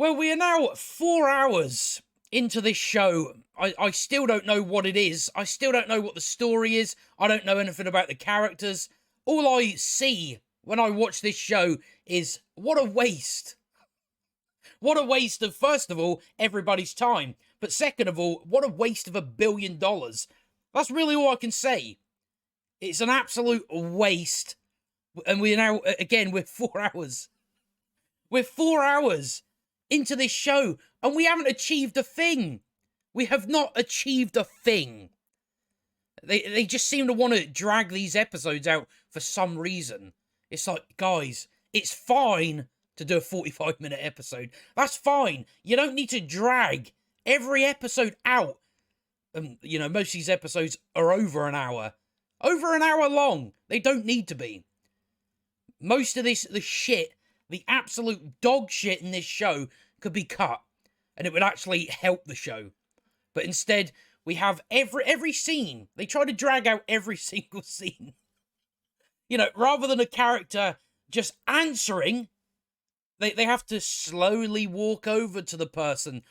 Well, we are now 4 hours into this show. I still don't know what it is. I still don't know what the story is. I don't know anything about the characters. All I see when I watch this show is what a waste. What a waste of, first of all, everybody's time. But second of all, what a waste of $1 billion. That's really all I can say. It's an absolute waste. And we're now, again, we're 4 hours. We're 4 hours into this show, and we haven't achieved a thing. We have not achieved a thing. They just seem to want to drag these episodes out for some reason. It's like, guys, it's fine to do a 45-minute episode. That's fine. You don't need to drag every episode out. You know, most of these episodes are over an hour. Over an hour long. They don't need to be. Most of this, the shit, the absolute dog shit in this show could be cut. And it would actually help the show. But instead, we have every scene. They try to drag out every single scene. You know, rather than a character just answering, they have to slowly walk over to the person.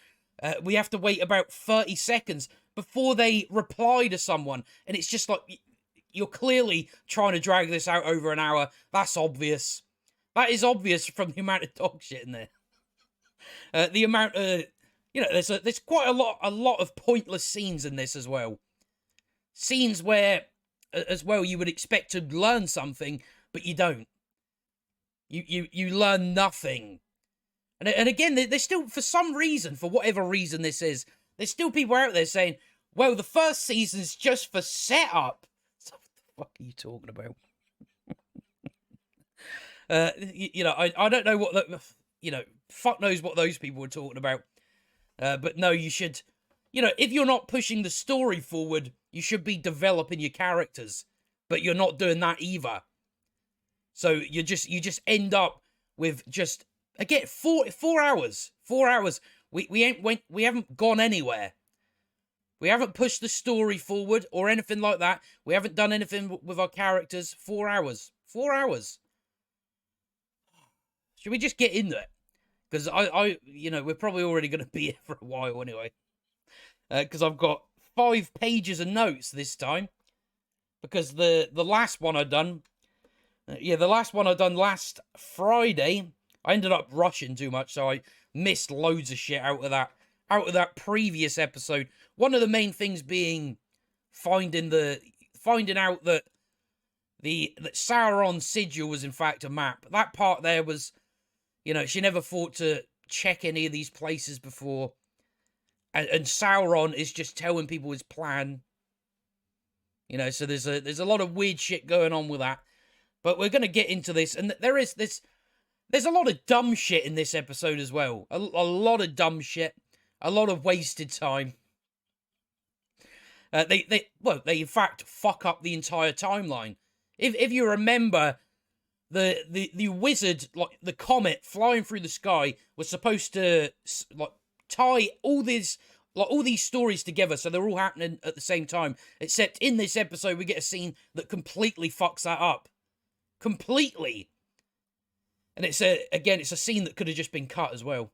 We have to wait about 30 seconds before they reply to someone. And it's just like, you're clearly trying to drag this out over an hour. That's obvious. That is obvious from the amount of dog shit in there. The amount of, you know, there's quite a lot of pointless scenes in this as well. Scenes where, as well, you would expect to learn something, but you don't. You learn nothing. And again, there's still, for some reason, for whatever reason this is, there's still people out there saying, well, the first season's just for setup. So what the fuck are you talking about? You know, I don't know what you know, fuck knows what those people were talking about. But no, you should, you know, if you're not pushing the story forward, you should be developing your characters. But you're not doing that either. So you just end up with just, again, 4 hours. 4 hours. We haven't gone anywhere. We haven't pushed the story forward or anything like that. We haven't done anything with our characters. 4 hours. 4 hours. Should we just get into it? Because you know, we're probably already going to be here for a while anyway. Because I've got 5 pages of notes this time. Because the last one I done, the last one I done last Friday, I ended up rushing too much, so I missed loads of shit out of that previous episode. One of the main things being finding out that that Sauron's sigil was in fact a map. That part there was, you know, she never thought to check any of these places before. And Sauron is just telling people his plan. You know, so there's a lot of weird shit going on with that. But we're going to get into this. And there's a lot of dumb shit in this episode as well. A lot of dumb shit. A lot of wasted time. They in fact fuck up the entire timeline. If you remember, the wizard, like the comet flying through the sky, was supposed to like tie all these stories together, so they're all happening at the same time. Except in this episode, we get a scene that completely fucks that up, completely. And it's a scene that could have just been cut as well.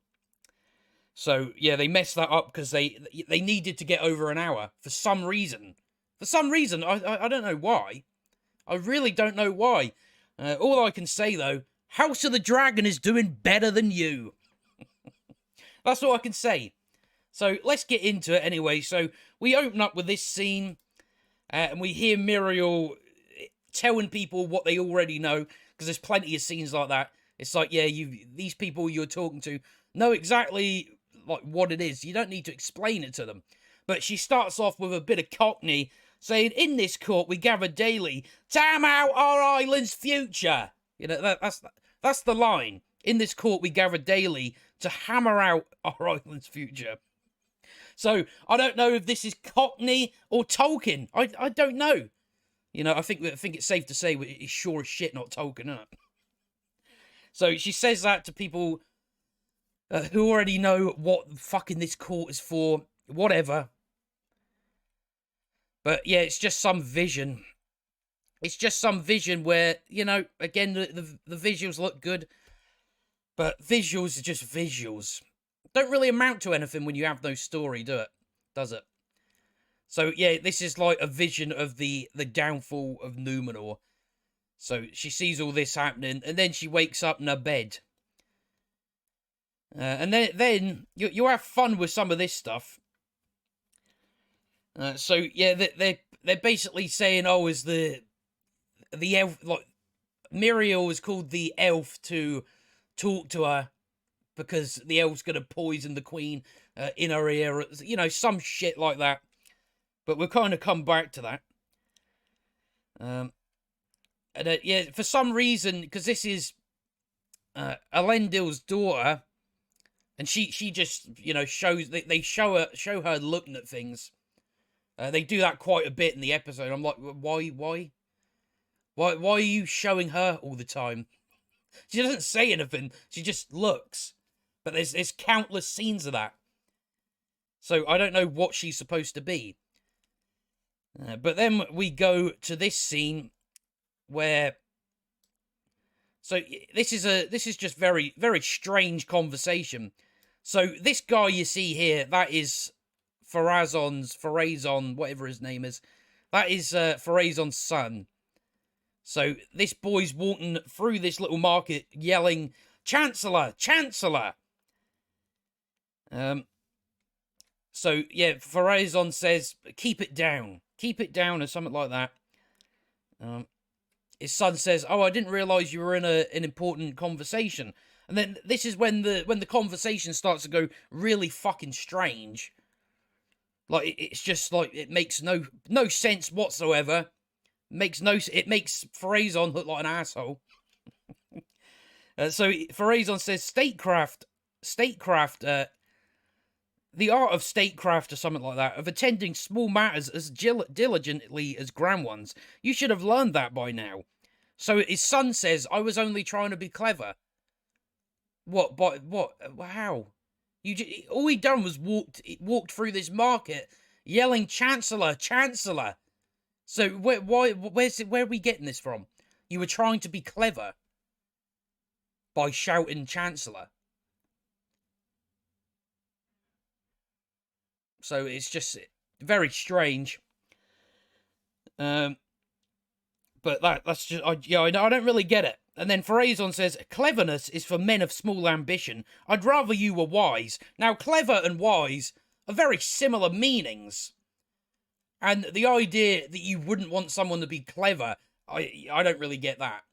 So yeah, they messed that up because they needed to get over an hour for some reason. For some reason, I don't know why. I really don't know why. All I can say though, House of the Dragon is doing better than you. That's all I can say. So let's get into it anyway. So we open up with this scene, and we hear Muriel telling people what they already know, because there's plenty of scenes like that. It's like, yeah, these people you're talking to know exactly like what it is. You don't need to explain it to them. But she starts off with a bit of Cockney, saying, "In this court we gather daily to hammer out our island's future." You know, that's the line. In this court we gather daily to hammer out our island's future. So I don't know if this is Cockney or Tolkien. I don't know. You know, I think it's safe to say it's sure as shit not Tolkien, isn't it? So she says that to people who already know what fucking this court is for. Whatever. But yeah, it's just some vision. It's just some vision where, you know, again, the visuals look good. But visuals are just visuals. don't really amount to anything when you have no story, does it? So yeah, this is like a vision of the downfall of Numenor. So she sees all this happening, and then she wakes up in her bed. And then you have fun with some of this stuff. So yeah, they're basically saying, oh, is the elf, like Miriel is called the elf to talk to her because the elf's gonna poison the queen in her ear, you know, some shit like that. But we'll kind of come back to that. And yeah, for some reason, because this is Elendil's daughter, and she just, you know, shows they show her looking at things. They do that quite a bit in the episode. I'm like, why are you showing her all the time? She doesn't say anything. She just looks. But there's countless scenes of that. So I don't know what she's supposed to be. But then we go to this scene where. So this is just very, very strange conversation. So this guy you see here, that is Pharazôn, whatever his name is. That is Pharazôn's son. So this boy's walking through this little market yelling, "Chancellor! Chancellor!" So yeah, Pharazôn says, "Keep it down. Keep it down," or something like that. His son says, "Oh, I didn't realise you were in an important conversation." And then this is when the conversation starts to go really fucking strange. Like it's just like it makes no sense whatsoever. It makes Pharazôn look like an asshole. So Pharazôn says, statecraft, the art of statecraft or something like that, of attending small matters as diligently as grand ones. You should have learned that by now. So his son says, I was only trying to be clever. What? But what? How? All he done was walked through this market yelling, "Chancellor, Chancellor." So where are we getting this from? You were trying to be clever by shouting "Chancellor." So it's just very strange. But that's just I don't really get it. And then Pharazôn says, cleverness is for men of small ambition. I'd rather you were wise. Now, clever and wise are very similar meanings. And the idea that you wouldn't want someone to be clever, I don't really get that.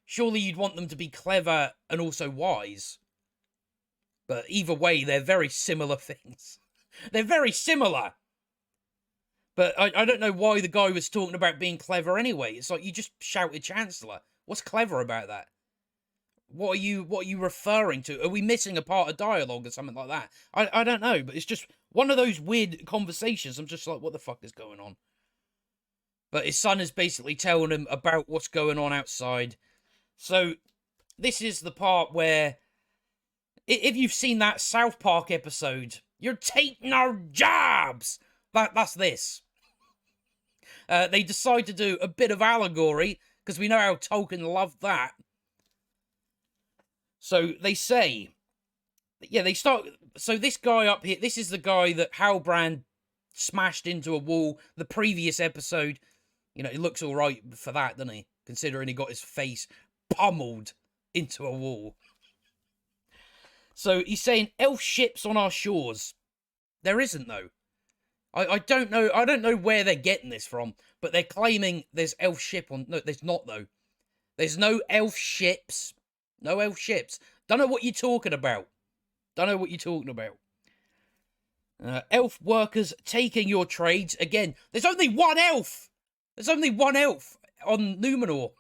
Surely you'd want them to be clever and also wise. But either way, they're very similar things. They're very similar. But I don't know why the guy was talking about being clever anyway. It's like you just shouted Chancellor. What's clever about that? What are you referring to? Are we missing a part of dialogue or something like that? I don't know, but it's just one of those weird conversations. I'm just like, what the fuck is going on? But his son is basically telling him about what's going on outside. So this is the part where, if you've seen that South Park episode, you're taking our jobs. That's this. They decide to do a bit of allegory, because we know how Tolkien loved that. So they say, yeah, they start. So this guy up here, this is the guy that Halbrand smashed into a wall the previous episode. You know, he looks all right for that, doesn't he? Considering he got his face pummeled into a wall. So he's saying, elf ships on our shores. There isn't, though. I don't know. I don't know where they're getting this from, but they're claiming there's elf ship on. No, there's not, though. There's no elf ships. No elf ships. Don't know what you're talking about. Don't know what you're talking about. Elf workers taking your trades. Again, there's only one elf. There's only one elf on Numenor.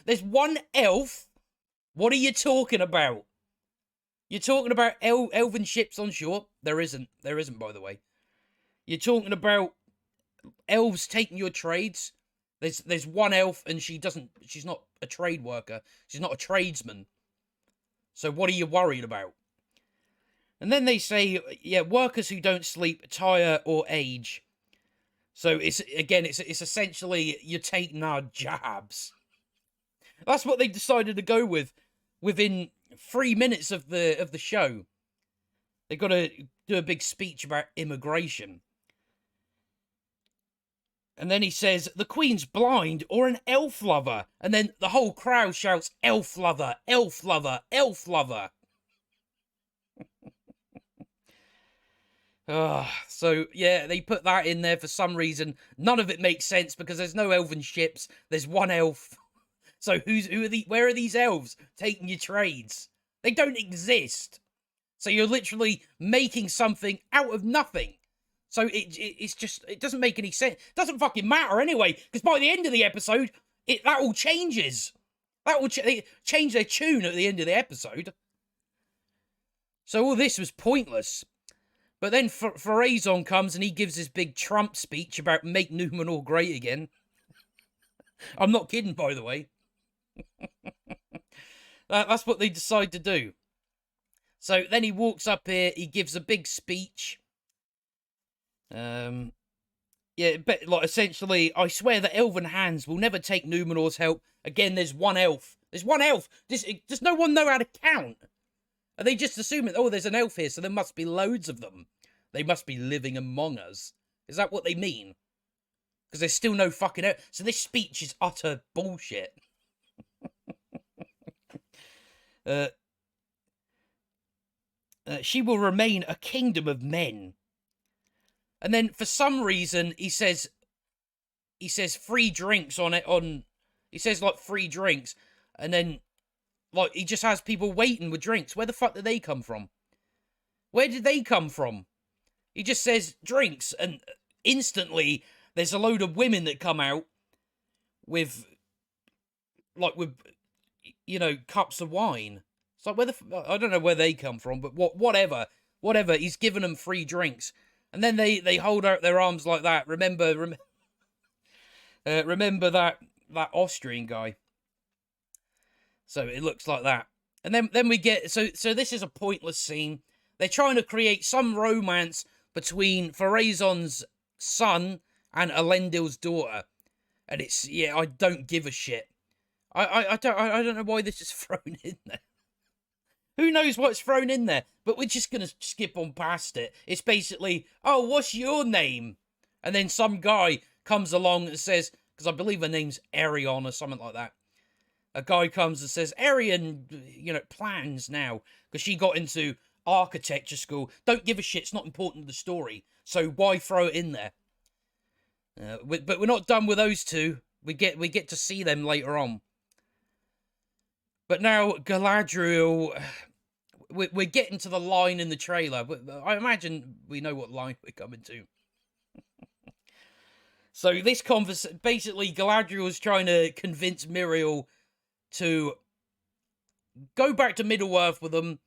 There's one elf. What are you talking about? You're talking about elven ships on shore? There isn't. There isn't, by the way. You're talking about elves taking your trades? There's one elf and she's not a trade worker. She's not a tradesman. So what are you worried about? And then they say, yeah, workers who don't sleep, tire, or age. So it's essentially you're taking our jobs. That's what they decided to go with within 3 minutes of the show. They got to do a big speech about immigration. And then he says, the Queen's blind or an elf lover. And then the whole crowd shouts, elf lover, elf lover, elf lover. So, yeah, they put that in there for some reason. None of it makes sense because there's no elven ships. There's one elf. So where are these elves taking your trades? They don't exist. So you're literally making something out of nothing. So it doesn't make any sense. It doesn't fucking matter anyway, because by the end of the episode, that all changes. That will change their tune at the end of the episode. So all this was pointless. But then Pharazôn comes and he gives his big Trump speech about make Numenor great again. I'm not kidding, by the way. That's what they decide to do. So then he walks up here, he gives a big speech. Yeah, but like essentially, I swear that elven hands will never take Numenor's help. Again, there's one elf. There's one elf. Does no one know how to count? Are they just assuming, oh, there's an elf here, so there must be loads of them. They must be living among us. Is that what they mean? Because there's still no fucking elf. So this speech is utter bullshit. She will remain a kingdom of men. And then for some reason he says free drinks on it he says like free drinks, and then like he just has people waiting with drinks. Where the fuck did they come from? Where did they come from? He just says drinks, and instantly there's a load of women that come out with cups of wine. It's like, I don't know where they come from, but whatever. He's giving them free drinks, and then they hold out their arms like that. Remember that Austrian guy. So it looks like that, and then we get so this is a pointless scene. They're trying to create some romance between Pharazôn's son and Elendil's daughter, and I don't give a shit. I don't know why this is thrown in there. Who knows what's thrown in there? But we're just going to skip on past it. It's basically, oh, what's your name? And then some guy comes along and says, because I believe her name's Arion or something like that. A guy comes and says, Arion, plans now. Because she got into architecture school. Don't give a shit. It's not important to the story. So why throw it in there? But we're not done with those two. We get to see them later on. But now Galadriel, we're getting to the line in the trailer. I imagine we know what line we're coming to. So this conversation, basically Galadriel is trying to convince Miriel to go back to Middle-earth with them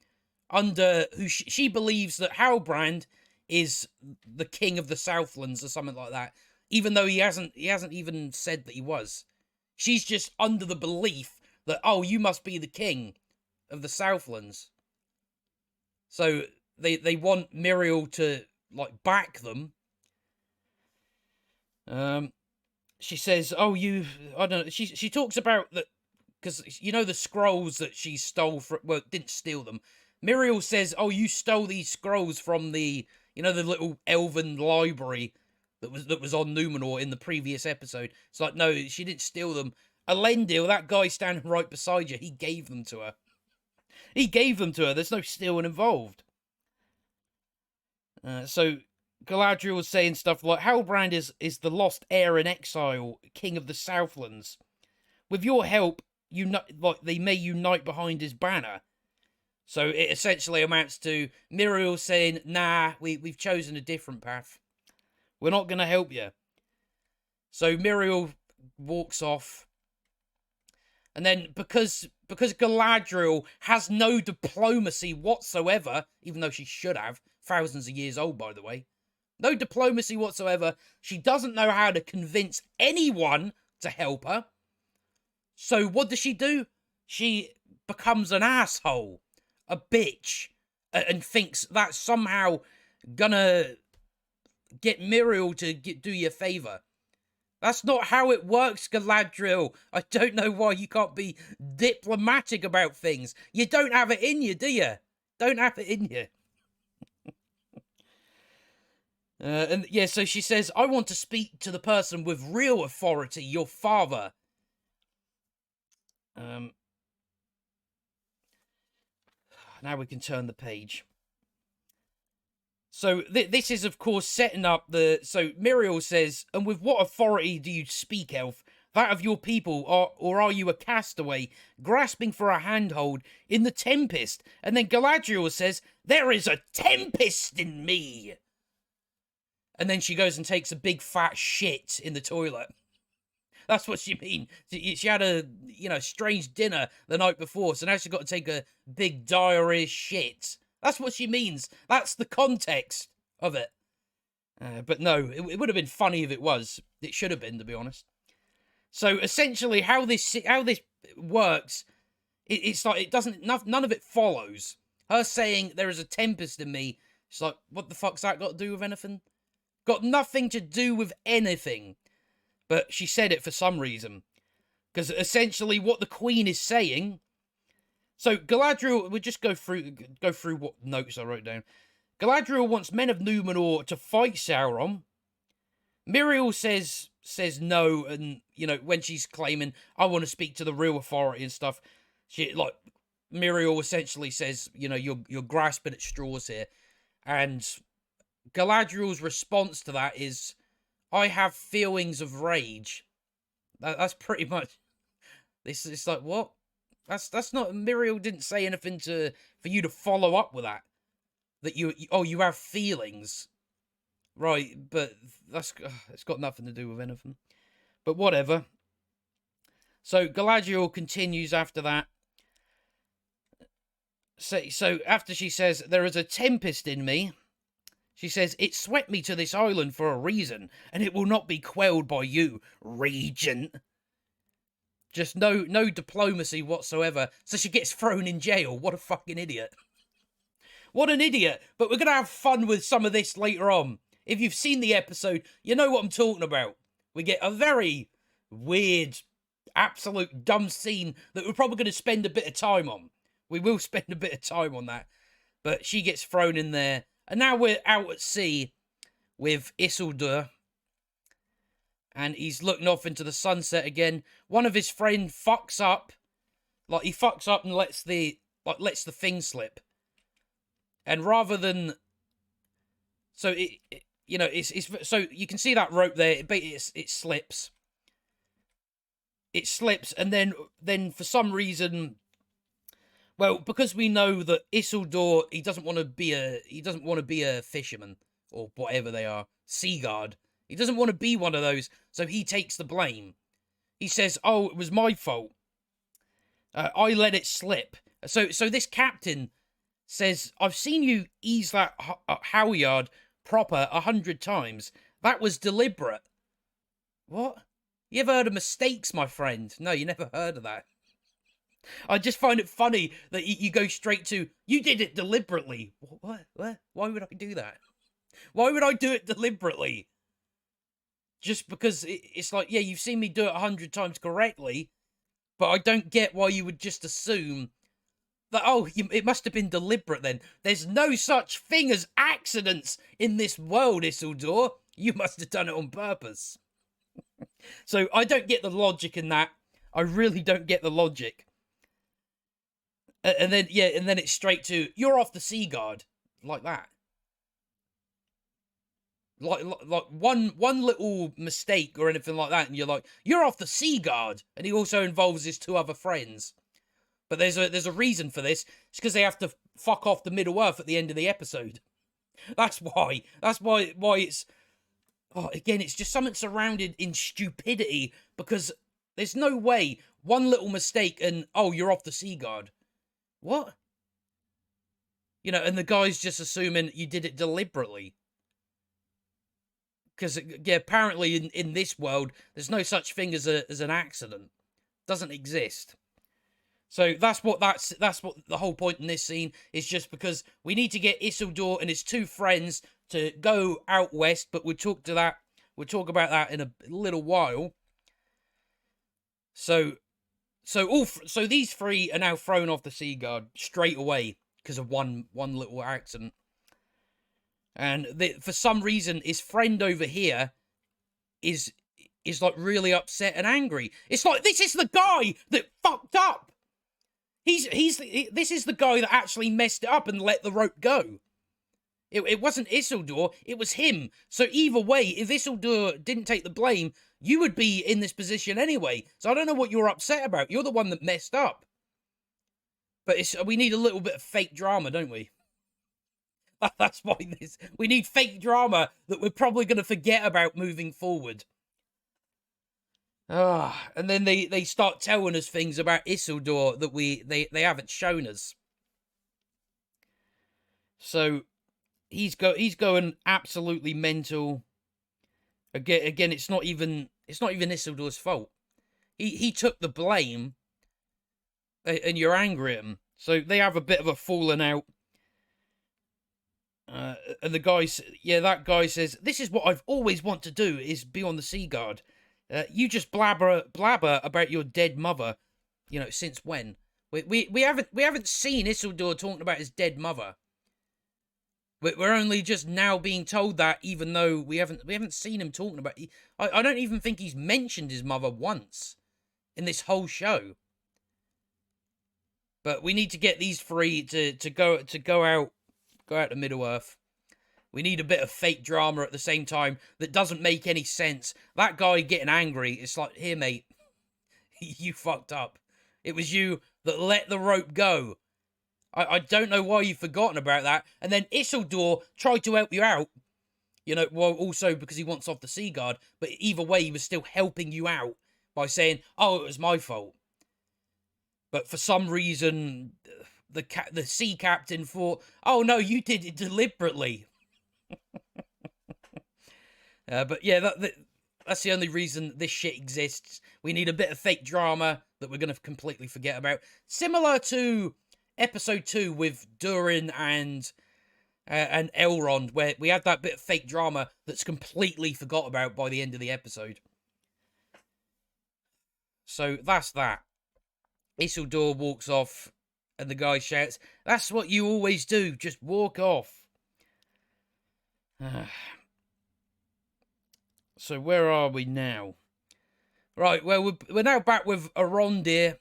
under who she believes that Halbrand is the king of the Southlands or something like that. Even though he hasn't even said that he was. She's just under the belief that, oh, you must be the king of the Southlands. So they want Miriel to back them. She says, oh, I don't know. She talks about that because the scrolls that she stole from, well, didn't steal them. Miriel says, oh, you stole these scrolls from the the little elven library that was on Numenor in the previous episode. It's like, no, she didn't steal them. Elendil, that guy standing right beside you, he gave them to her. There's no stealing involved. So Galadriel was saying stuff like, Halbrand is the lost heir in exile, king of the Southlands. With your help, they may unite behind his banner. So it essentially amounts to Miriel saying, nah, we've chosen a different path. We're not going to help you. So Miriel walks off. And then because Galadriel has no diplomacy whatsoever, even though she should have, thousands of years old, by the way, no diplomacy whatsoever, she doesn't know how to convince anyone to help her. So what does she do? She becomes an asshole, a bitch, and thinks that's somehow gonna get Miriel to do you a favour. That's not how it works, Galadriel. I don't know why you can't be diplomatic about things. You don't have it in you, do you? Don't have it in you. And yeah, so she says, I want to speak to the person with real authority, your father. Now we can turn the page. So this is, of course, setting up the... So Muriel says, and with what authority do you speak, elf? That of your people, or are you a castaway, grasping for a handhold in the tempest? And then Galadriel says, there is a tempest in me! And then she goes and takes a big fat shit in the toilet. That's what she means. She had a, strange dinner the night before, so now she's got to take a big diarrhea shit. That's what she means. That's the context of it. But no, it would have been funny if it was. It should have been, to be honest. So essentially, how this works, it's like it doesn't. None of it follows. Her saying there is a tempest in me. It's like, what the fuck's that got to do with anything? Got nothing to do with anything. But she said it for some reason. Because essentially what the Queen is saying... So Galadriel, we'll just go through what notes I wrote down. Galadriel wants men of Numenor to fight Sauron. Muriel says no, and, when she's claiming, I want to speak to the real authority and stuff, Muriel essentially says, you're grasping at straws here. And Galadriel's response to that is, I have feelings of rage. That's pretty much... This is like, what? That's not... Muriel didn't say anything for you to follow up with that. That you have feelings. Right, but it's got nothing to do with anything. But whatever. So Galadriel continues after that. So after she says, there is a tempest in me, she says, it swept me to this island for a reason, and it will not be quelled by you, Regent. Just no diplomacy whatsoever. So she gets thrown in jail. What a fucking idiot. What an idiot. But we're going to have fun with some of this later on. If you've seen the episode, you know what I'm talking about. We get a very weird, absolute dumb scene that we're probably going to spend a bit of time on. We will spend a bit of time on that. But she gets thrown in there. And now we're out at sea with Isildur. And he's looking off into the sunset again. One of his friends fucks up. Like, he fucks up and lets the thing slip. And rather than... So, so you can see that rope there. It slips. It slips, and then for some reason... Well, because we know that Isildur, he doesn't want to be a fisherman, or whatever they are, sea guard. He doesn't want to be one of those, so he takes the blame. He says, "Oh, it was my fault. I let it slip." So this captain says, "I've seen you ease that halyard proper 100 times. That was deliberate." What? You ever heard of mistakes, my friend? No, you never heard of that. I just find it funny that you go straight to, you did it deliberately. What? Why would I do that? Why would I do it deliberately? Just because it's like, yeah, you've seen me do it 100 times correctly, but I don't get why you would just assume that, oh, it must have been deliberate then. There's no such thing as accidents in this world, Isildur. You must have done it on purpose. So I don't get the logic in that. I really don't get the logic. And then it's straight to, you're off the sea guard. Like that. Like one little mistake or anything like that, and you're like, you're off the sea guard. And he also involves his two other friends. But there's a reason for this. It's because they have to fuck off the Middle Earth at the end of the episode. That's why. That's why it's... Oh, again, it's just something surrounded in stupidity, because there's no way one little mistake and, oh, you're off the sea guard. What? And the guy's just assuming you did it deliberately. Because, yeah, apparently in this world, there's no such thing as an accident. It doesn't exist. So that's what the whole point in this scene is, just because we need to get Isildur and his two friends to go out west, but we'll talk about that in a little while. So these three are now thrown off the sea guard straight away because of one little accident. And for some reason, his friend over here is like really upset and angry. It's like, this is the guy that fucked up. This is the guy that actually messed it up and let the rope go. It wasn't Isildur, it was him. So either way, if Isildur didn't take the blame, you would be in this position anyway. So I don't know what you're upset about. You're the one that messed up. But we need a little bit of fake drama, don't we? That's why we need fake drama that we're probably going to forget about moving forward. And then they start telling us things about Isildur that they haven't shown us. So he's going absolutely mental. Again, it's not even Isildur's fault. He took the blame, and you're angry at him. So they have a bit of a falling out. And that guy says, "This is what I've always wanted to do: is be on the Sea Guard. You just blabber about your dead mother. You know, since when? We haven't seen Isildur talking about his dead mother. We're only just now being told that, even though we haven't seen him talking about. I don't even think he's mentioned his mother once in this whole show. But we need to get these three to go out to Middle Earth. We need a bit of fake drama at the same time that doesn't make any sense. That guy getting angry, it's like, here, mate, you fucked up. It was you that let the rope go. I don't know why you've forgotten about that. And then Isildur tried to help you out. You know, well, also because he wants off the Sea Guard. But either way, he was still helping you out by saying, oh, it was my fault. But for some reason, the sea captain thought, oh, no, you did it deliberately. But yeah, that's the only reason this shit exists. We need a bit of fake drama that we're going to completely forget about. Similar to episode 2 with Durin and Elrond, where we had that bit of fake drama that's completely forgot about by the end of the episode. So that's that. Isildur walks off, and the guy shouts, "That's what you always do, just walk off." So where are we now? Right, well, we're now back with Arondir.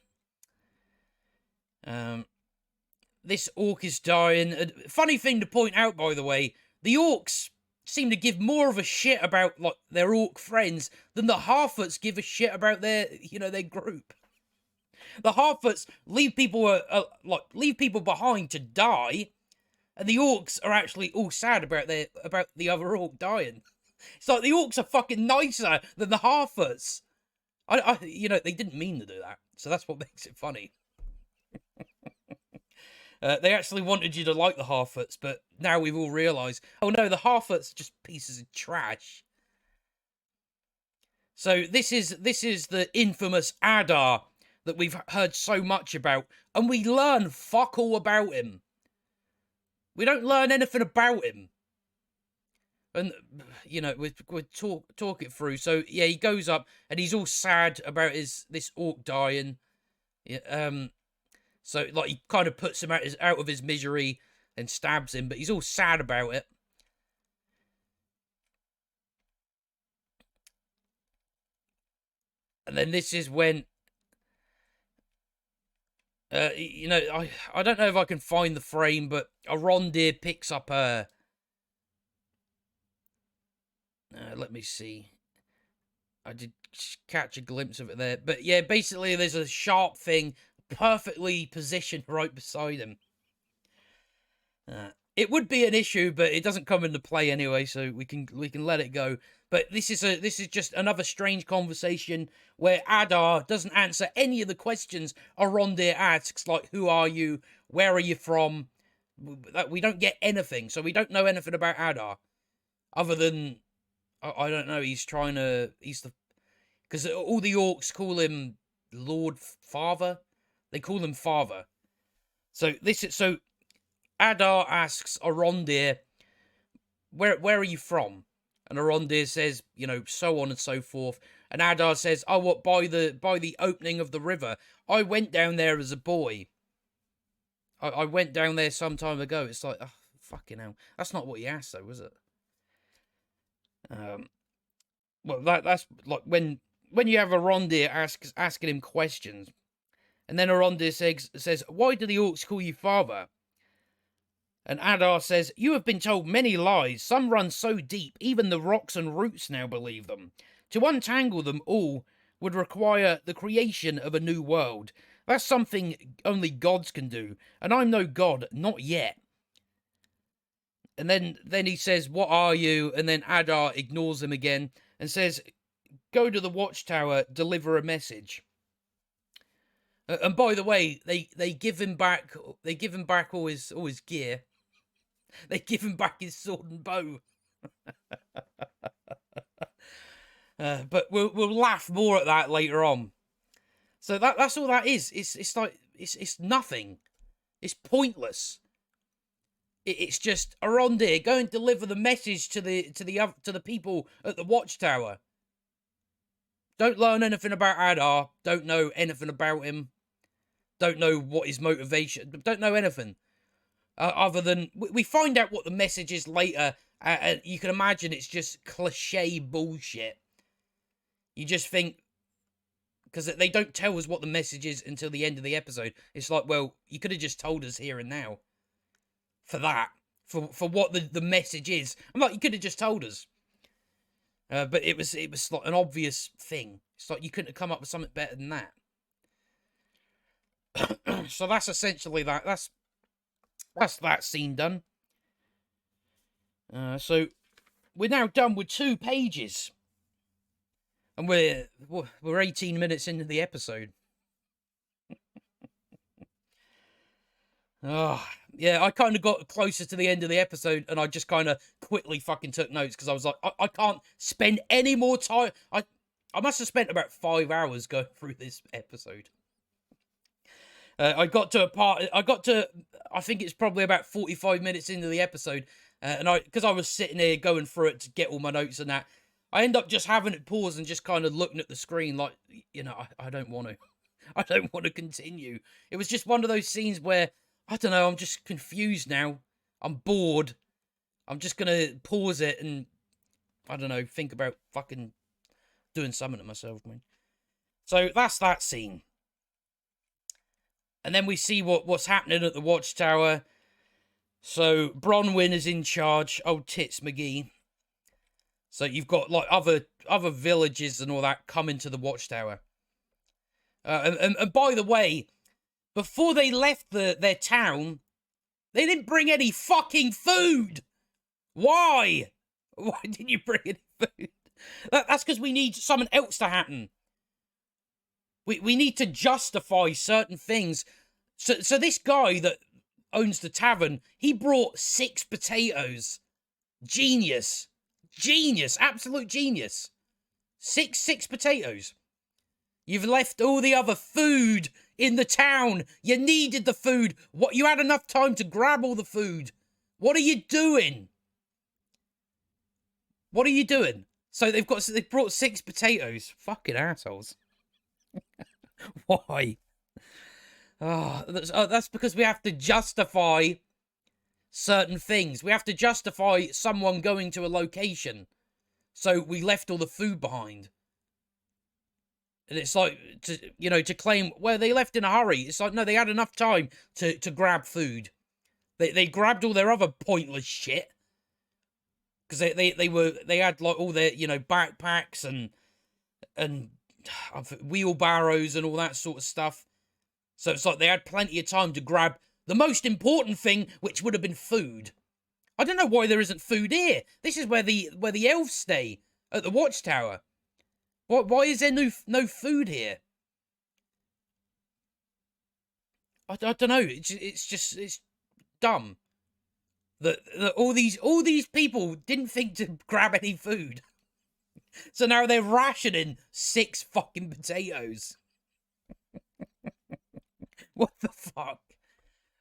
This orc is dying. A funny thing to point out, by the way, the orcs seem to give more of a shit about like their orc friends than the Harfoots give a shit about their group. The Harfoots leave people behind to die, and the orcs are actually all sad about the other orc dying. It's like the orcs are fucking nicer than the Harfoots. They didn't mean to do that, so that's what makes it funny. They actually wanted you to like the Harfoots, but now we've all realised, oh no, the Harfoots are just pieces of trash. So this is the infamous Adar that we've heard so much about, and we learn fuck all about him. We don't learn anything about him. And, we'll talk it through. So, yeah, he goes up, and he's all sad about this orc dying. Yeah, so, like, he kind of puts him out of his misery and stabs him, but he's all sad about it. And then this is when, I don't know if I can find the frame, but Arondir picks up a... let me see. I did catch a glimpse of it there. But yeah, basically there's a sharp thing perfectly positioned right beside him. It would be an issue, but it doesn't come into play anyway, so we can let it go. But this is just another strange conversation where Adar doesn't answer any of the questions Arondir asks, like, who are you? Where are you from? We don't get anything, so we don't know anything about Adar. Other than, I don't know, because all the orcs call him Lord Father. They call him Father. So Adar asks Arondir, where are you from? And Arondir says, so on and so forth. And Adar says, oh, what, by the opening of the river? I went down there as a boy. I went down there some time ago. It's like, oh, Fucking hell. That's not what he asked, though, was it? Well, that's like when you have Arondir asking him questions, and then Arondir says, "Why do the orcs call you father?" And Adar says, "You have been told many lies. Some run so deep, even the rocks and roots now believe them. To untangle them all would require the creation of a new world. That's something only gods can do, and I'm no god, not yet." And then he says, "What are you?" And then Adar ignores him again and says, "Go to the watchtower, deliver a message." And by the way, they give him back all his gear. They give him back his sword and bow. But we'll laugh more at that later on. So that's all that is. It's like it's nothing. It's pointless. It's just Arondir, go and deliver the message to the people at the watchtower. Don't learn anything about Adar. Don't know anything about him. Don't know what his motivation. Don't know anything other than we find out what the message is later. You can imagine it's just cliche bullshit. You just think, because they don't tell us what the message is until the end of the episode. It's like, well, you could have just told us here and now. For that, for what the message is, I'm like, you could have just told us. But it was like an obvious thing. It's like you couldn't have come up with something better than that. So that's essentially that. That's that scene done. So we're now done with 2 pages, and we're 18 minutes into the episode. Oh, yeah, I kind of got closer to the end of the episode, and I just kind of quickly fucking took notes, because I was like, I can't spend any more time. I must have spent about 5 hours going through this episode. I got to, I think it's probably about 45 minutes into the episode, and because I was sitting here going through it to get all my notes and that, I end up just having it pause and just kind of looking at the screen like, I don't want to. I don't want to continue. It was just one of those scenes where, I don't know, I'm just confused now. I'm bored. I'm just going to pause it and, I don't know, think about fucking doing something to myself, man. So that's that scene. And then we see what's happening at the watchtower. So Bronwyn is in charge. Old Tits McGee. So you've got like other villages and all that coming to the watchtower. And by the way, before they left their town, they didn't bring any fucking food. Why? Why didn't you bring any food? That's because we need something else to happen. We need to justify certain things. So this guy that owns the tavern, he brought 6 potatoes. Genius. Genius. Absolute genius. 6 potatoes. You've left all the other food in the town. You needed the food. What? You had enough time to grab all the food. What are you doing? What are you doing? So they brought 6 potatoes. Fucking assholes. Why? Oh, that's because we have to justify certain things. We have to justify someone going to a location. So we left all the food behind. And it's like, to claim, well, they left in a hurry. It's like, no, they had enough time to grab food. They grabbed all their other pointless shit. Because they had like all their, backpacks and wheelbarrows and all that sort of stuff. So it's like they had plenty of time to grab the most important thing, which would have been food. I don't know why there isn't food here. This is where the elves stay, at the watchtower. Why is there no food here? I don't know. It's dumb that all these people didn't think to grab any food. So now they're rationing 6 fucking potatoes. What the fuck?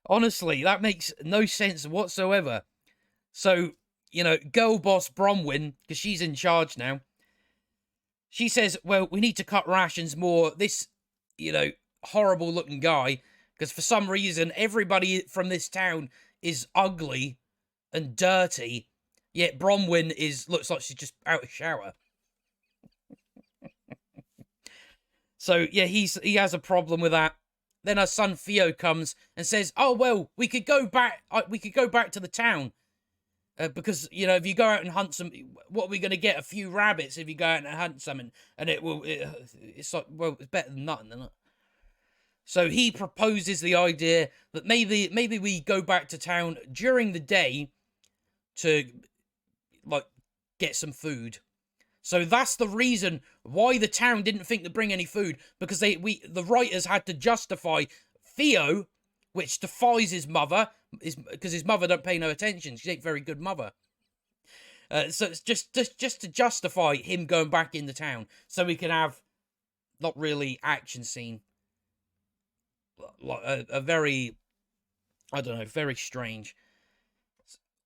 Honestly, that makes no sense whatsoever. So, girl boss Bronwyn, because she's in charge now, she says, well, we need to cut rations more. This, horrible looking guy, because for some reason, everybody from this town is ugly. and dirty, yet Bronwyn looks like she's just out of shower. So yeah, he has a problem with that. Then her son Theo comes and says, "Oh well, we could go back. We could go back to the town because if you go out and hunt some, what are we going to get? A few rabbits if you go out and hunt some, and it will. It's like, well, it's better than nothing, isn't it?" So he proposes the idea that maybe we go back to town during the day to like get some food. So that's the reason why the town didn't think to bring any food, because the writers had to justify Theo, which defies his mother, because his mother don't pay no attention. She ain't a very good mother. So it's just to justify him going back into town, so we can have not really action scene, like a very, I don't know, very strange.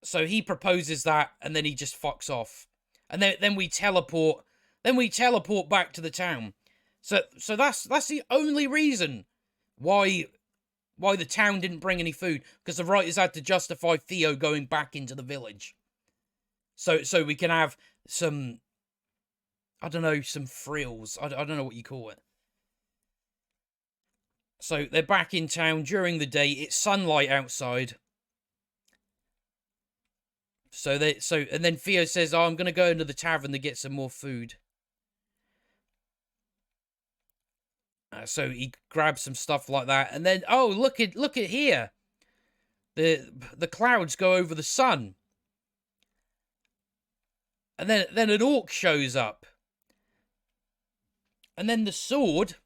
So he proposes that, and then he just fucks off. And then we teleport. Then we teleport back to the town. So that's the only reason why the town didn't bring any food, because the writers had to justify Theo going back into the village. So we can have some, I don't know, some frills. I don't know what you call it. So they're back in town during the day. It's sunlight outside. And then Theo says, "Oh, I'm going to go into the tavern to get some more food." So he grabs some stuff like that, and then, oh, look at here. The clouds go over the sun. And then an orc shows up. And then the sword,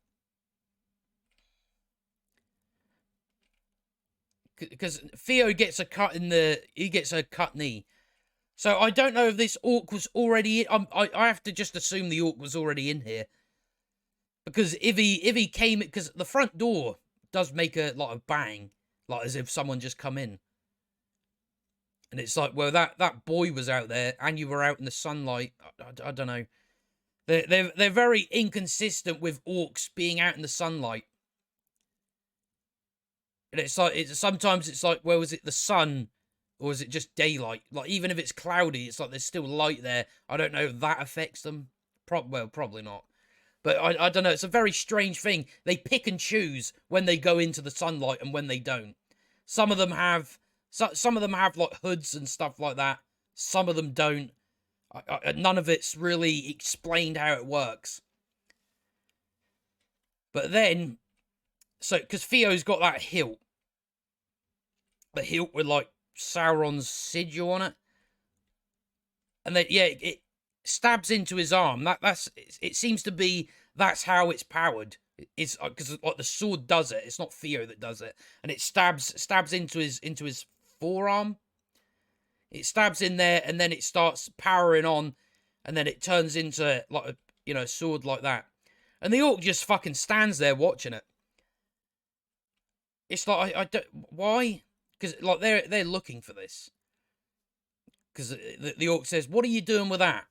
because Theo gets a cut knee. So I don't know if this orc was already in. I have to just assume the orc was already in here, because if he came, because the front door does make a lot of bang, like as if someone just come in. And it's like, well, that boy was out there, and you were out in the sunlight. I don't know. They're very inconsistent with orcs being out in the sunlight. And it's like, sometimes it's like, well, is it the sun, or is it just daylight? Like, even if it's cloudy, it's like there's still light there. I don't know if that affects them. Well, probably not. But I don't know. It's a very strange thing. They pick and choose when they go into the sunlight and when they don't. Some of them have like hoods and stuff like that. Some of them don't. None of it's really explained how it works. But then, so because Theo's got that hilt, the hilt with like Sauron's sigil on it, and then yeah, it stabs into his arm. It seems to be that's how it's powered. It's because like the sword does it. It's not Theo that does it, and it stabs into his forearm. It stabs in there, and then it starts powering on, and then it turns into like a sword like that. And the orc just fucking stands there watching it. It's like I don't why, because like they're looking for this. Because the orc says, "What are you doing with that?"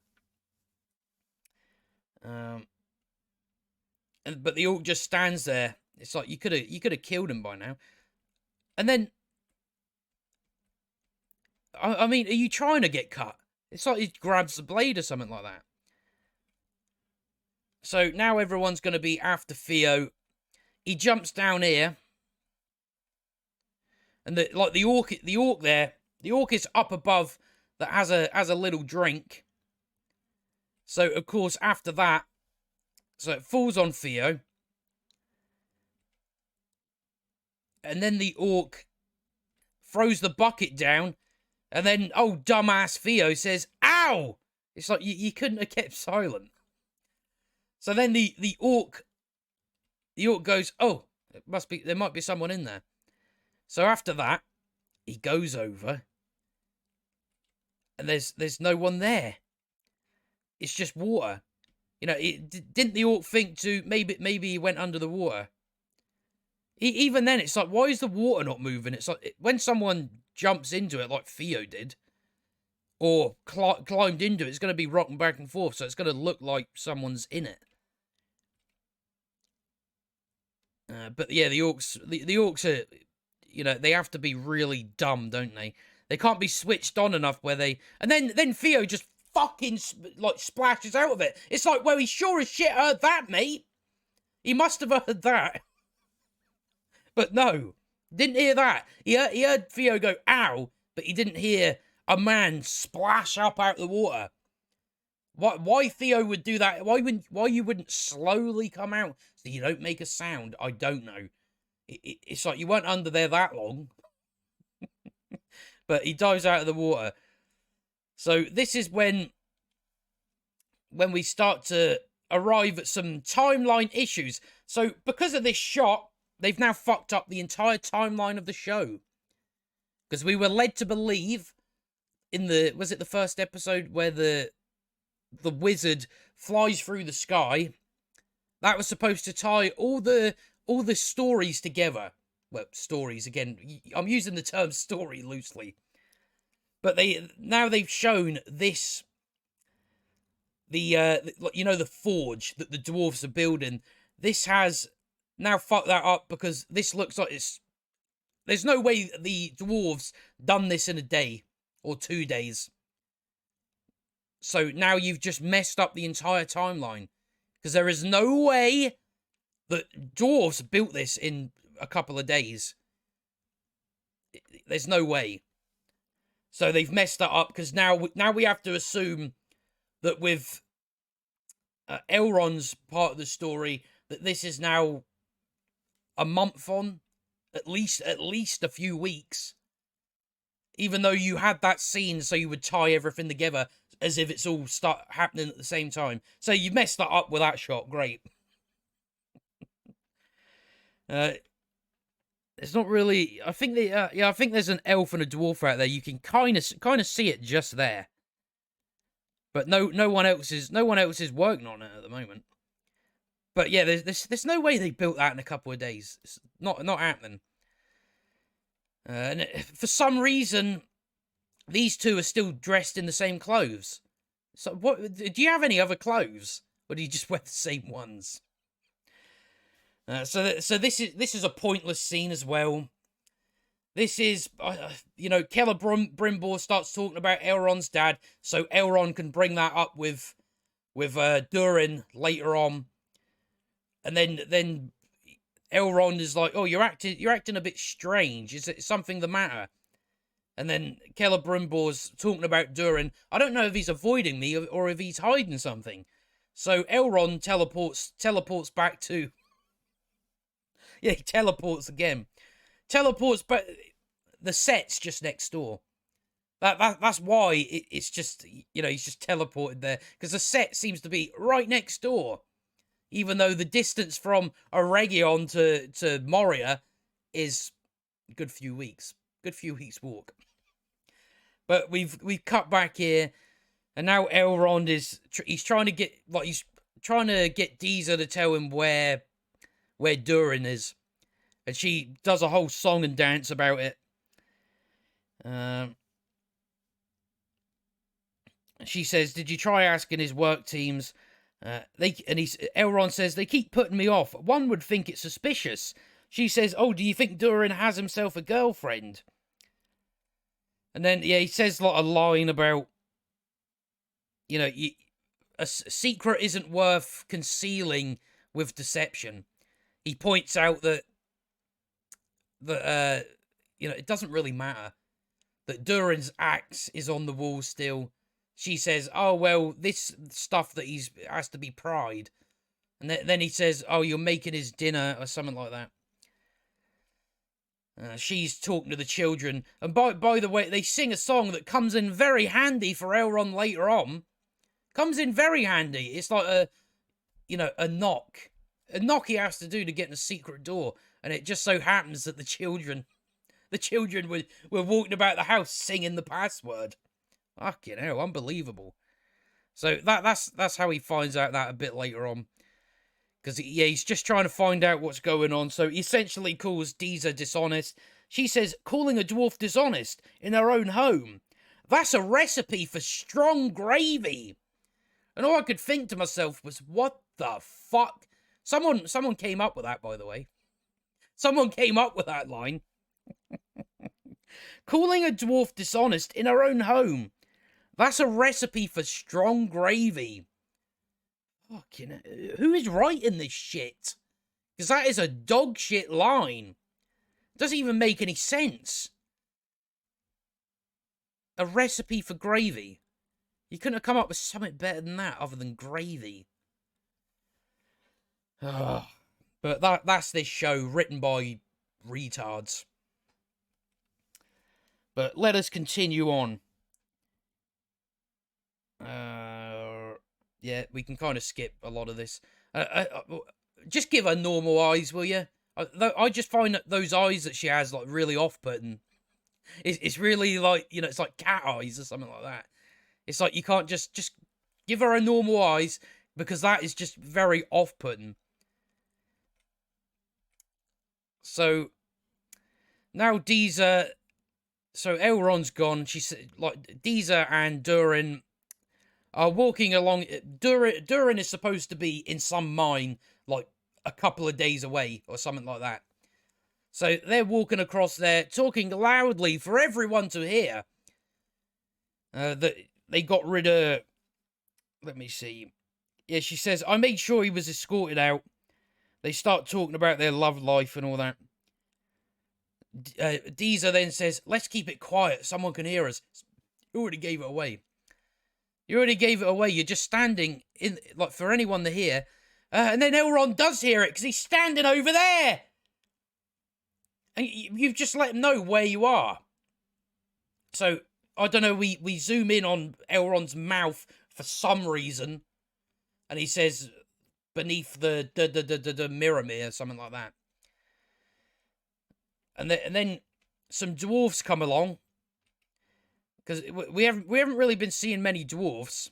But the orc just stands there. It's like you could have killed him by now. And then, I mean, are you trying to get cut? It's like he grabs the blade or something like that. So now everyone's going to be after Theo. He jumps down here, and the orc is up above that has a little drink. So of course after that, so it falls on Theo, and then the orc throws the bucket down, and then dumbass Theo says, "Ow!" It's like you couldn't have kept silent. So then the orc goes, "Oh, there might be someone in there." So after that, he goes over, and there's no one there. It's just water. Didn't the orc think to maybe he went under the water? Even then, it's like, why is the water not moving? It's like when someone jumps into it, like Theo did, or climbed into it, it's going to be rocking back and forth, so it's going to look like someone's in it. But yeah, the orcs are, they have to be really dumb, don't they? They can't be switched on enough where they... And then Theo just fucking, like, splashes out of it. It's like, well, he sure as shit heard that, mate. He must have heard that. But no, didn't hear that. He heard Theo go, ow, but he didn't hear a man splash up out the water. Why Theo would do that? Why you wouldn't slowly come out so you don't make a sound? I don't know. It's like you weren't under there that long. But he dives out of the water. So this is when we start to arrive at some timeline issues. So because of this shot, they've now fucked up the entire timeline of the show. Because we were led to believe in the... Was it the first episode where the wizard flies through the sky? That was supposed to tie all the stories together. Well, stories, again, I'm using the term story loosely. But they've shown this, the forge that the dwarves are building. This has now fucked that up because this looks like there's no way the dwarves done this in a day or 2 days. So now you've just messed up the entire timeline. Because there is no way that dwarves built this in a couple of days. There's no way. So they've messed that up because now we have to assume that with Elrond's part of the story, that this is now a month on, at least a few weeks. Even though you had that scene so you would tie everything together as if it's all start happening at the same time. So you messed that up with that shot. Great. It's not really... I think I think there's an elf and a dwarf out there. You can kind of see it just there. But no one else is working on it at the moment. But yeah, there's no way they built that in a couple of days. It's not happening. And for some reason, these two are still dressed in the same clothes. So what? Do you have any other clothes, or do you just wear the same ones? So this is a pointless scene as well. This is, Celebrimbor starts talking about Elrond's dad, so Elrond can bring that up with Durin later on, and then Elrond is like, "Oh, you're acting a bit strange. Is it something the matter?" And then Celebrimbor's talking about Durin. I don't know if he's avoiding me or if he's hiding something. So Elrond teleports back to. Yeah, he teleports again. Teleports back. The set's just next door. That's why it's just, he's just teleported there. Because the set seems to be right next door. Even though the distance from Eregion to Moria is a good few weeks. Good few weeks walk. But we've cut back here. And now Elrond he's trying to get Disa to tell him where Durin is. And she does a whole song and dance about it. She says, "Did you try asking his work teams?" Elrond says, "They keep putting me off. One would think it's suspicious." She says, "Oh, do you think Durin has himself a girlfriend?" And then, he says like a line about, a secret isn't worth concealing with deception. He points out that it doesn't really matter. That Durin's axe is on the wall still. She says, "Oh, well, this stuff that has to be pried." And then he says, "Oh, you're making his dinner," or something like that. She's talking to the children. And by the way, they sing a song that comes in very handy for Elrond later on. Comes in very handy. It's like a knock. A knock he has to do to get in a secret door. And it just so happens that the children were walking about the house singing the password. Fucking hell, unbelievable. So that's how he finds out that a bit later on. Because, he's just trying to find out what's going on. So he essentially calls Disa dishonest. She says, calling a dwarf dishonest in her own home. That's a recipe for strong gravy. And all I could think to myself was, what the fuck? Someone came up with that, by the way. Someone came up with that line. Calling a dwarf dishonest in her own home. That's a recipe for strong gravy. Fucking, who is writing this shit? Because that is a dog shit line. Doesn't even make any sense. A recipe for gravy. You couldn't have come up with something better than that other than gravy. But that's this show written by retards. But let us continue on. Yeah, we can kind of skip a lot of this. Just give her normal eyes, will you? I just find that those eyes that she has, like, really off-putting. It's really like, you know, it's like cat eyes or something like that. It's like you can't just give her a normal eyes, because that is just very off-putting. So now Deezer, so Elrond's gone. She's like, Deezer and Durin are walking along. Durin is supposed to be in some mine, like a couple of days away or something like that. So they're walking across there, talking loudly for everyone to hear. That they got rid of. Let me see. Yeah, she says, I made sure he was escorted out. They start talking about their love life and all that. Deezer then says, let's keep it quiet. Someone can hear us. You already gave it away. You already gave it away. You're just standing in, like, for anyone to hear. And then Elrond does hear it because he's standing over there. And you've just let him know where you are. So, I don't know, we zoom in on Elrond's mouth for some reason. And he says, beneath the Mirror, something like that. And then some dwarves come along. Because we haven't really been seeing many dwarves.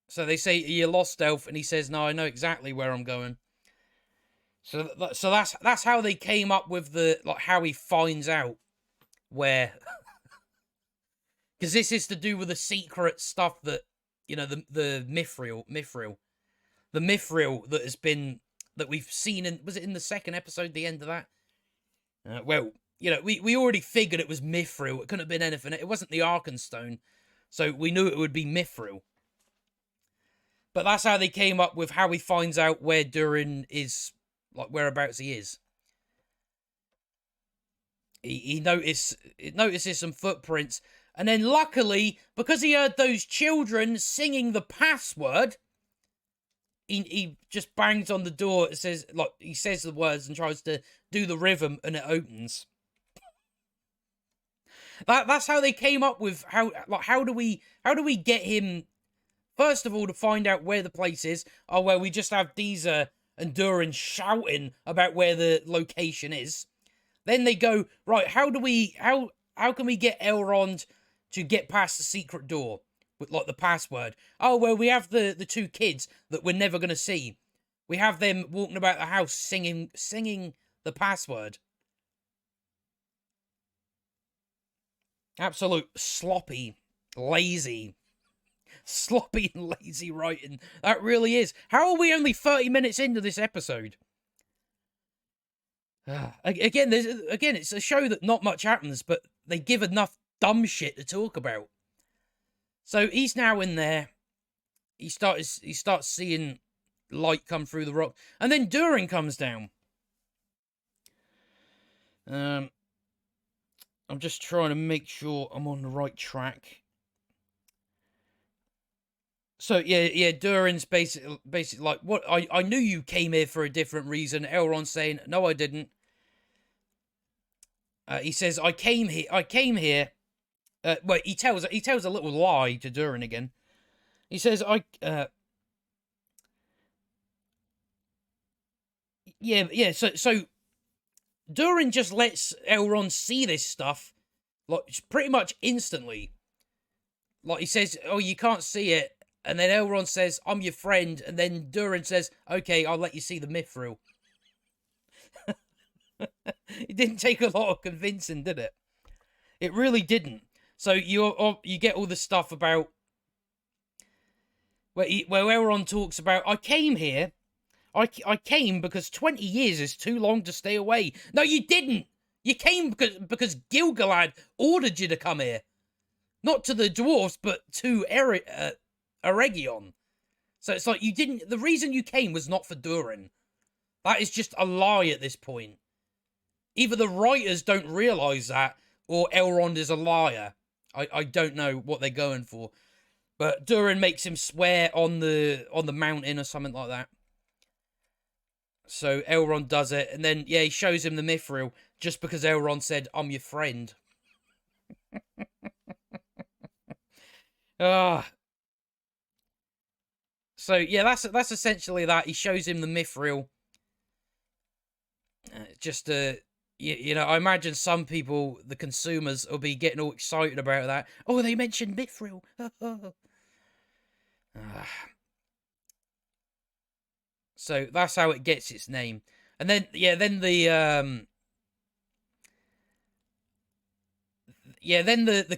So they say, you lost, elf, and he says, no, I know exactly where I'm going. So that's how they came up with the, like, how he finds out where. Because this is to do with the secret stuff that, you know, the Mithril. The Mithril that has been, that we've seen in, was it in the second episode, the end of that? Well, you know, we already figured it was Mithril. It couldn't have been anything. It wasn't the Arkenstone. So we knew it would be Mithril. But that's how they came up with how he finds out where Durin is, like, whereabouts he is. He notices some footprints. And then luckily, because he heard those children singing the password, he just bangs on the door. It says, like, he says the words and tries to do the rhythm, and it opens. That's how they came up with how do we get him, first of all, to find out where the place is. Oh, well, we just have Deezer and Durin shouting about where the location is. Then they go, right, how can we get Elrond to get past the secret door with, like, the password? Oh, well, we have the two kids that we're never going to see. We have them walking about the house singing the password. Absolute sloppy and lazy writing. That really is. How are we only 30 minutes into this episode? Again, it's a show that not much happens, but they give enough dumb shit to talk about. So he's now in there. He starts seeing light come through the rock, and then Durin comes down. I'm just trying to make sure I'm on the right track. So yeah, Durin's basically like, what? I knew you came here for a different reason. Elrond's saying, no, I didn't. He says, I came here. Well, he tells a little lie to Durin again. He says, yeah. So Durin just lets Elrond see this stuff, like, pretty much instantly. Like, he says, oh, you can't see it. And then Elrond says, I'm your friend. And then Durin says, okay, I'll let you see the Mithril. It didn't take a lot of convincing, did it? It really didn't. So you get all the stuff about where Elrond talks about, I came here. I came because 20 years is too long to stay away. No, you didn't. You came because Gil-galad ordered you to come here. Not to the dwarves, but to Eregion. So it's like you didn't... The reason you came was not for Durin. That is just a lie at this point. Either the writers don't realise that, or Elrond is a liar. I don't know what they're going for. But Durin makes him swear on the mountain or something like that. So Elrond does it, and then, yeah, he shows him the Mithril, just because Elrond said, I'm your friend. So, yeah, that's essentially that. He shows him the Mithril. You know, I imagine some people, the consumers, will be getting all excited about that. Oh, they mentioned Mithril. So that's how it gets its name. And then, yeah, then the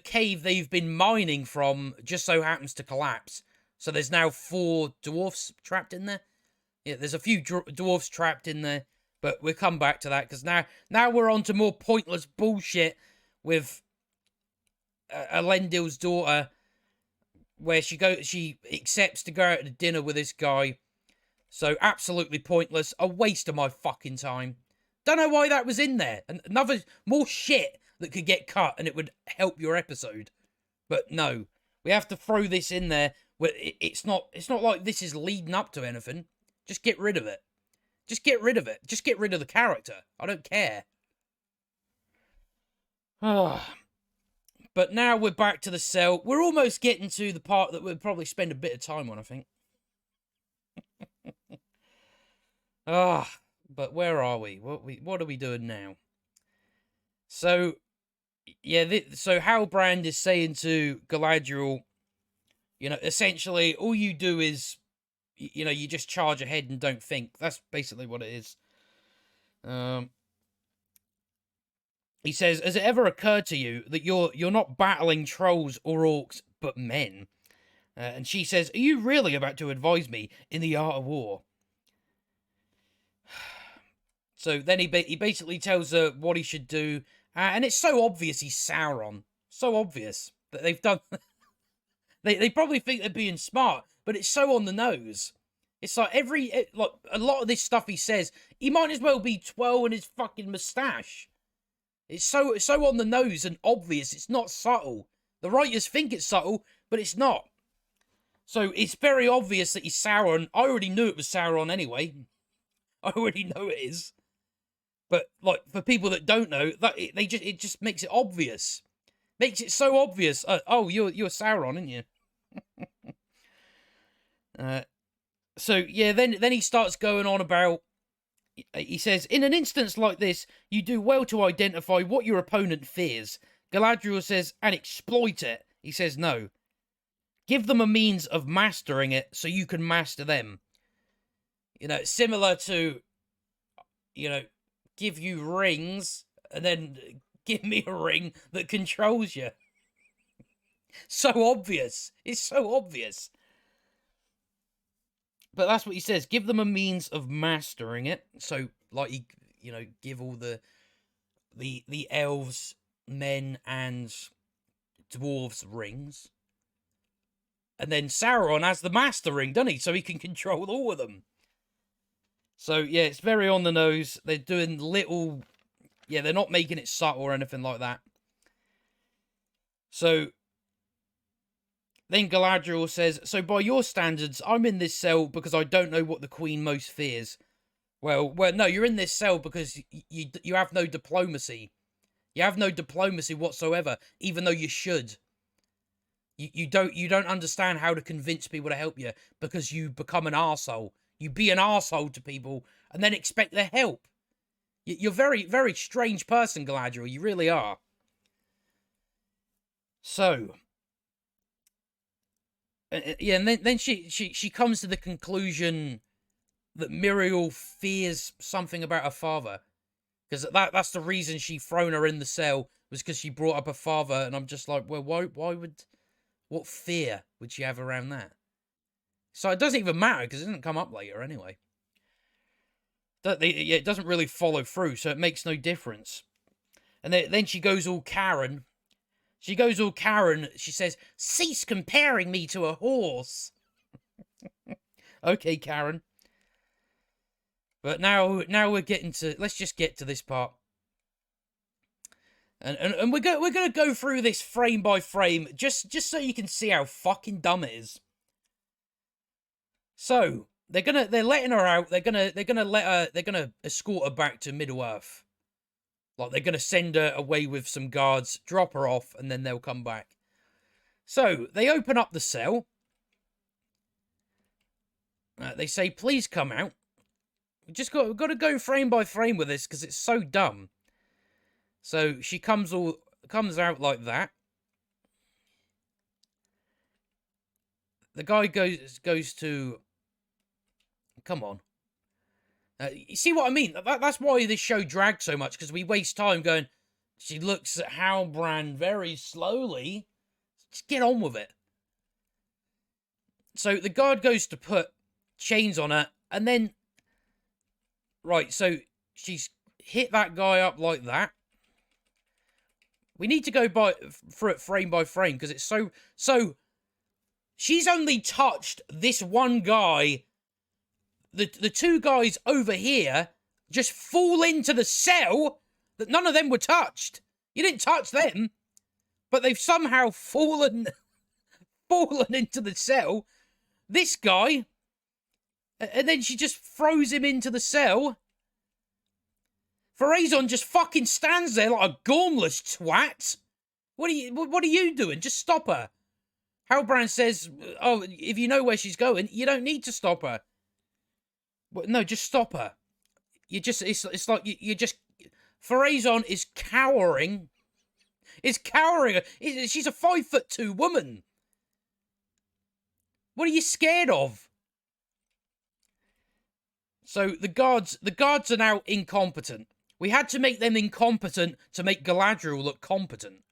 cave they've been mining from just so happens to collapse. So there's now 4 dwarfs trapped in there. Yeah, there's a few dwarfs trapped in there, but we'll come back to that because now we're on to more pointless bullshit with Elendil's daughter, where she accepts to go out to dinner with this guy. So absolutely pointless, a waste of my fucking time. Don't know why that was in there. Another more shit that could get cut and it would help your episode. But no, we have to throw this in there. It's not like this is leading up to anything. Just get rid of it. Just get rid of it. Just get rid of the character. I don't care. But now we're back to the cell. We're almost getting to the part that we'll probably spend a bit of time on, I think. But where are we? What are we doing now? So, yeah, so Halbrand is saying to Galadriel, you know, essentially, all you do is, you know, you just charge ahead and don't think. That's basically what it is. He says, has it ever occurred to you that you're not battling trolls or orcs, but men? And she says, are you really about to advise me in the art of war? So then he basically tells her what he should do. And it's so obvious he's Sauron. So obvious that they've done... they probably think they're being smart, but it's so on the nose. It's like like a lot of this stuff he says, he might as well be twirling his fucking moustache. It's so on the nose and obvious. It's not subtle. The writers think it's subtle, but it's not. So it's very obvious that he's Sauron. I already knew it was Sauron anyway. I already know it is. But like for people that don't know, it just makes it obvious. Makes it so obvious. Oh, you're Sauron, aren't you? So yeah, then he starts going on about. He says, in an instance like this, you do well to identify what your opponent fears. Galadriel says, and exploit it. He says, no. Give them a means of mastering it so you can master them. You know, similar to, you know, give you rings and then give me a ring that controls you. So obvious. It's so obvious. But that's what he says. Give them a means of mastering it. So, like, you know, give all the elves, men, and dwarves rings. And then Sauron has the master ring, doesn't he? So he can control all of them. So, yeah, it's very on the nose. They're doing little... Yeah, they're not making it subtle or anything like that. So... Then Galadriel says, so by your standards, I'm in this cell because I don't know what the Queen most fears. Well, no, you're in this cell because you have no diplomacy. You have no diplomacy whatsoever, even though you should. You don't understand how to convince people to help you because you become an arsehole. You be an arsehole to people and then expect their help. You're a very, very strange person, Galadriel. You really are. So... yeah, and then she comes to the conclusion that Miriel fears something about her father. Because that's the reason she thrown her in the cell, was because she brought up her father, and I'm just like, well, why would... What fear would she have around that? So it doesn't even matter, because it doesn't come up later anyway. It doesn't really follow through, so it makes no difference. And then she goes all Karen. She goes all Karen. She says, "Cease comparing me to a horse." Okay, Karen. But now we're getting to. Let's just get to this part. And we're gonna go through this frame by frame, just so you can see how fucking dumb it is. So they're letting her out. They're gonna escort her back to Middle Earth. Like, they're gonna send her away with some guards, drop her off, and then they'll come back. So they open up the cell. They say, "Please come out." We just got to go frame by frame with this because it's so dumb. So she comes out like that. The guy goes to. Come on. You see what I mean? That's why this show drags so much, because we waste time going. She looks at Halbrand very slowly. Just get on with it. So the guard goes to put chains on her, and then. Right, so she's hit that guy up like that. We need to go through it frame by frame, because it's so. She's only touched this one guy. The two guys over here just fall into the cell. That none of them were touched. You didn't touch them, but they've somehow fallen into the cell. This guy, and then she just throws him into the cell. Farazan just fucking stands there like a gormless twat. What are you doing? Just stop her. Halbrand says, "Oh, if you know where she's going, you don't need to stop her." Well, no, just stop her. It's like you just. Farazan is cowering. Is cowering. She's a 5'2" woman. What are you scared of? So the guards are now incompetent. We had to make them incompetent to make Galadriel look competent.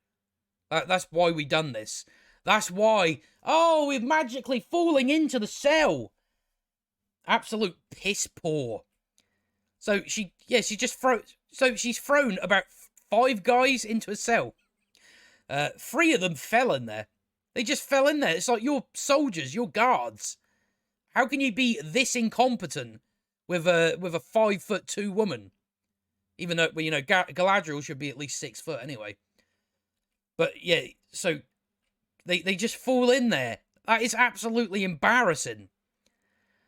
That's why we done this. That's why. Oh, we're magically falling into the cell. Absolute piss poor. So she's thrown about 5 guys into a cell. 3 of them fell in there. They just fell in there. It's like, you're soldiers, you're guards. How can you be this incompetent with a 5'2" woman? Even though, well, you know, Galadriel should be at least 6 foot anyway. But yeah, so they just fall in there. That is absolutely embarrassing.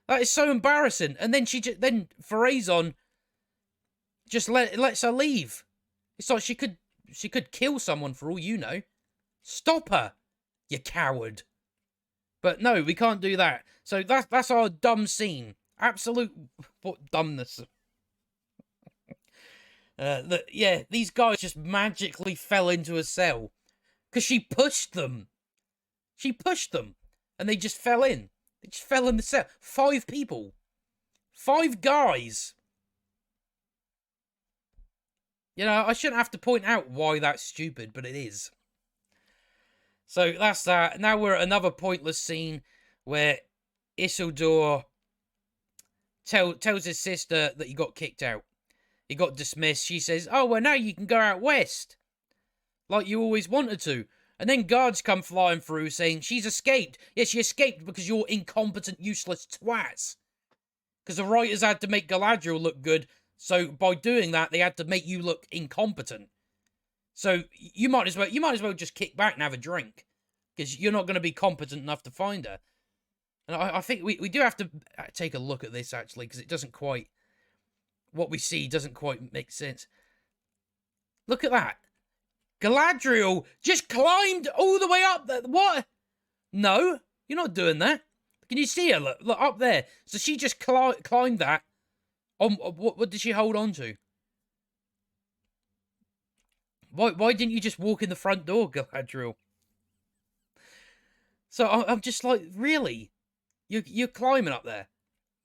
That is so embarrassing. And then then Farazan just lets her leave. It's like she could kill someone for all you know. Stop her, you coward. But no, we can't do that. So that's our dumb scene. Absolute what dumbness. These guys just magically fell into a cell because she pushed them. She pushed them, and they just fell in. They just fell in the cell. 5 people, 5 guys. You know, I shouldn't have to point out why that's stupid, but it is. So that's that. Now we're at another pointless scene where Isildur tells his sister that he got kicked out. He got dismissed. She says, "Oh, well, now you can go out west. Like you always wanted to." And then guards come flying through saying, "She's escaped." Yes, she escaped because you're incompetent, useless twats. Because the writers had to make Galadriel look good. So by doing that, they had to make you look incompetent. So you might as well just kick back and have a drink. Because you're not going to be competent enough to find her. And I think we do have to take a look at this, actually, because it doesn't quite... What we see doesn't quite make sense. Look at that. Galadriel just climbed all the way up there. What? No, you're not doing that. Can you see her? Look up there. So she just climbed that. What did she hold on to? Why didn't you just walk in the front door, Galadriel? So I'm just like, really? You're climbing up there?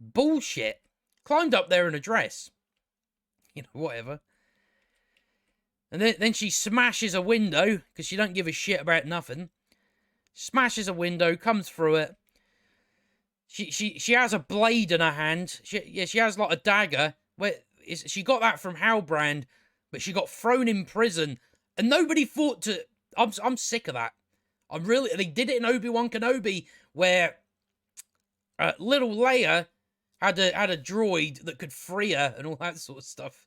Bullshit. Climbed up there in a dress. You know, whatever. And then she smashes a window, because she don't give a shit about nothing. Smashes a window, comes through it. She has a blade in her hand. She has like a dagger. She got that from Halbrand but she got thrown in prison, and nobody thought to. I'm sick of that. I'm really. They did it in Obi-Wan Kenobi, where little Leia had a droid that could free her and all that sort of stuff,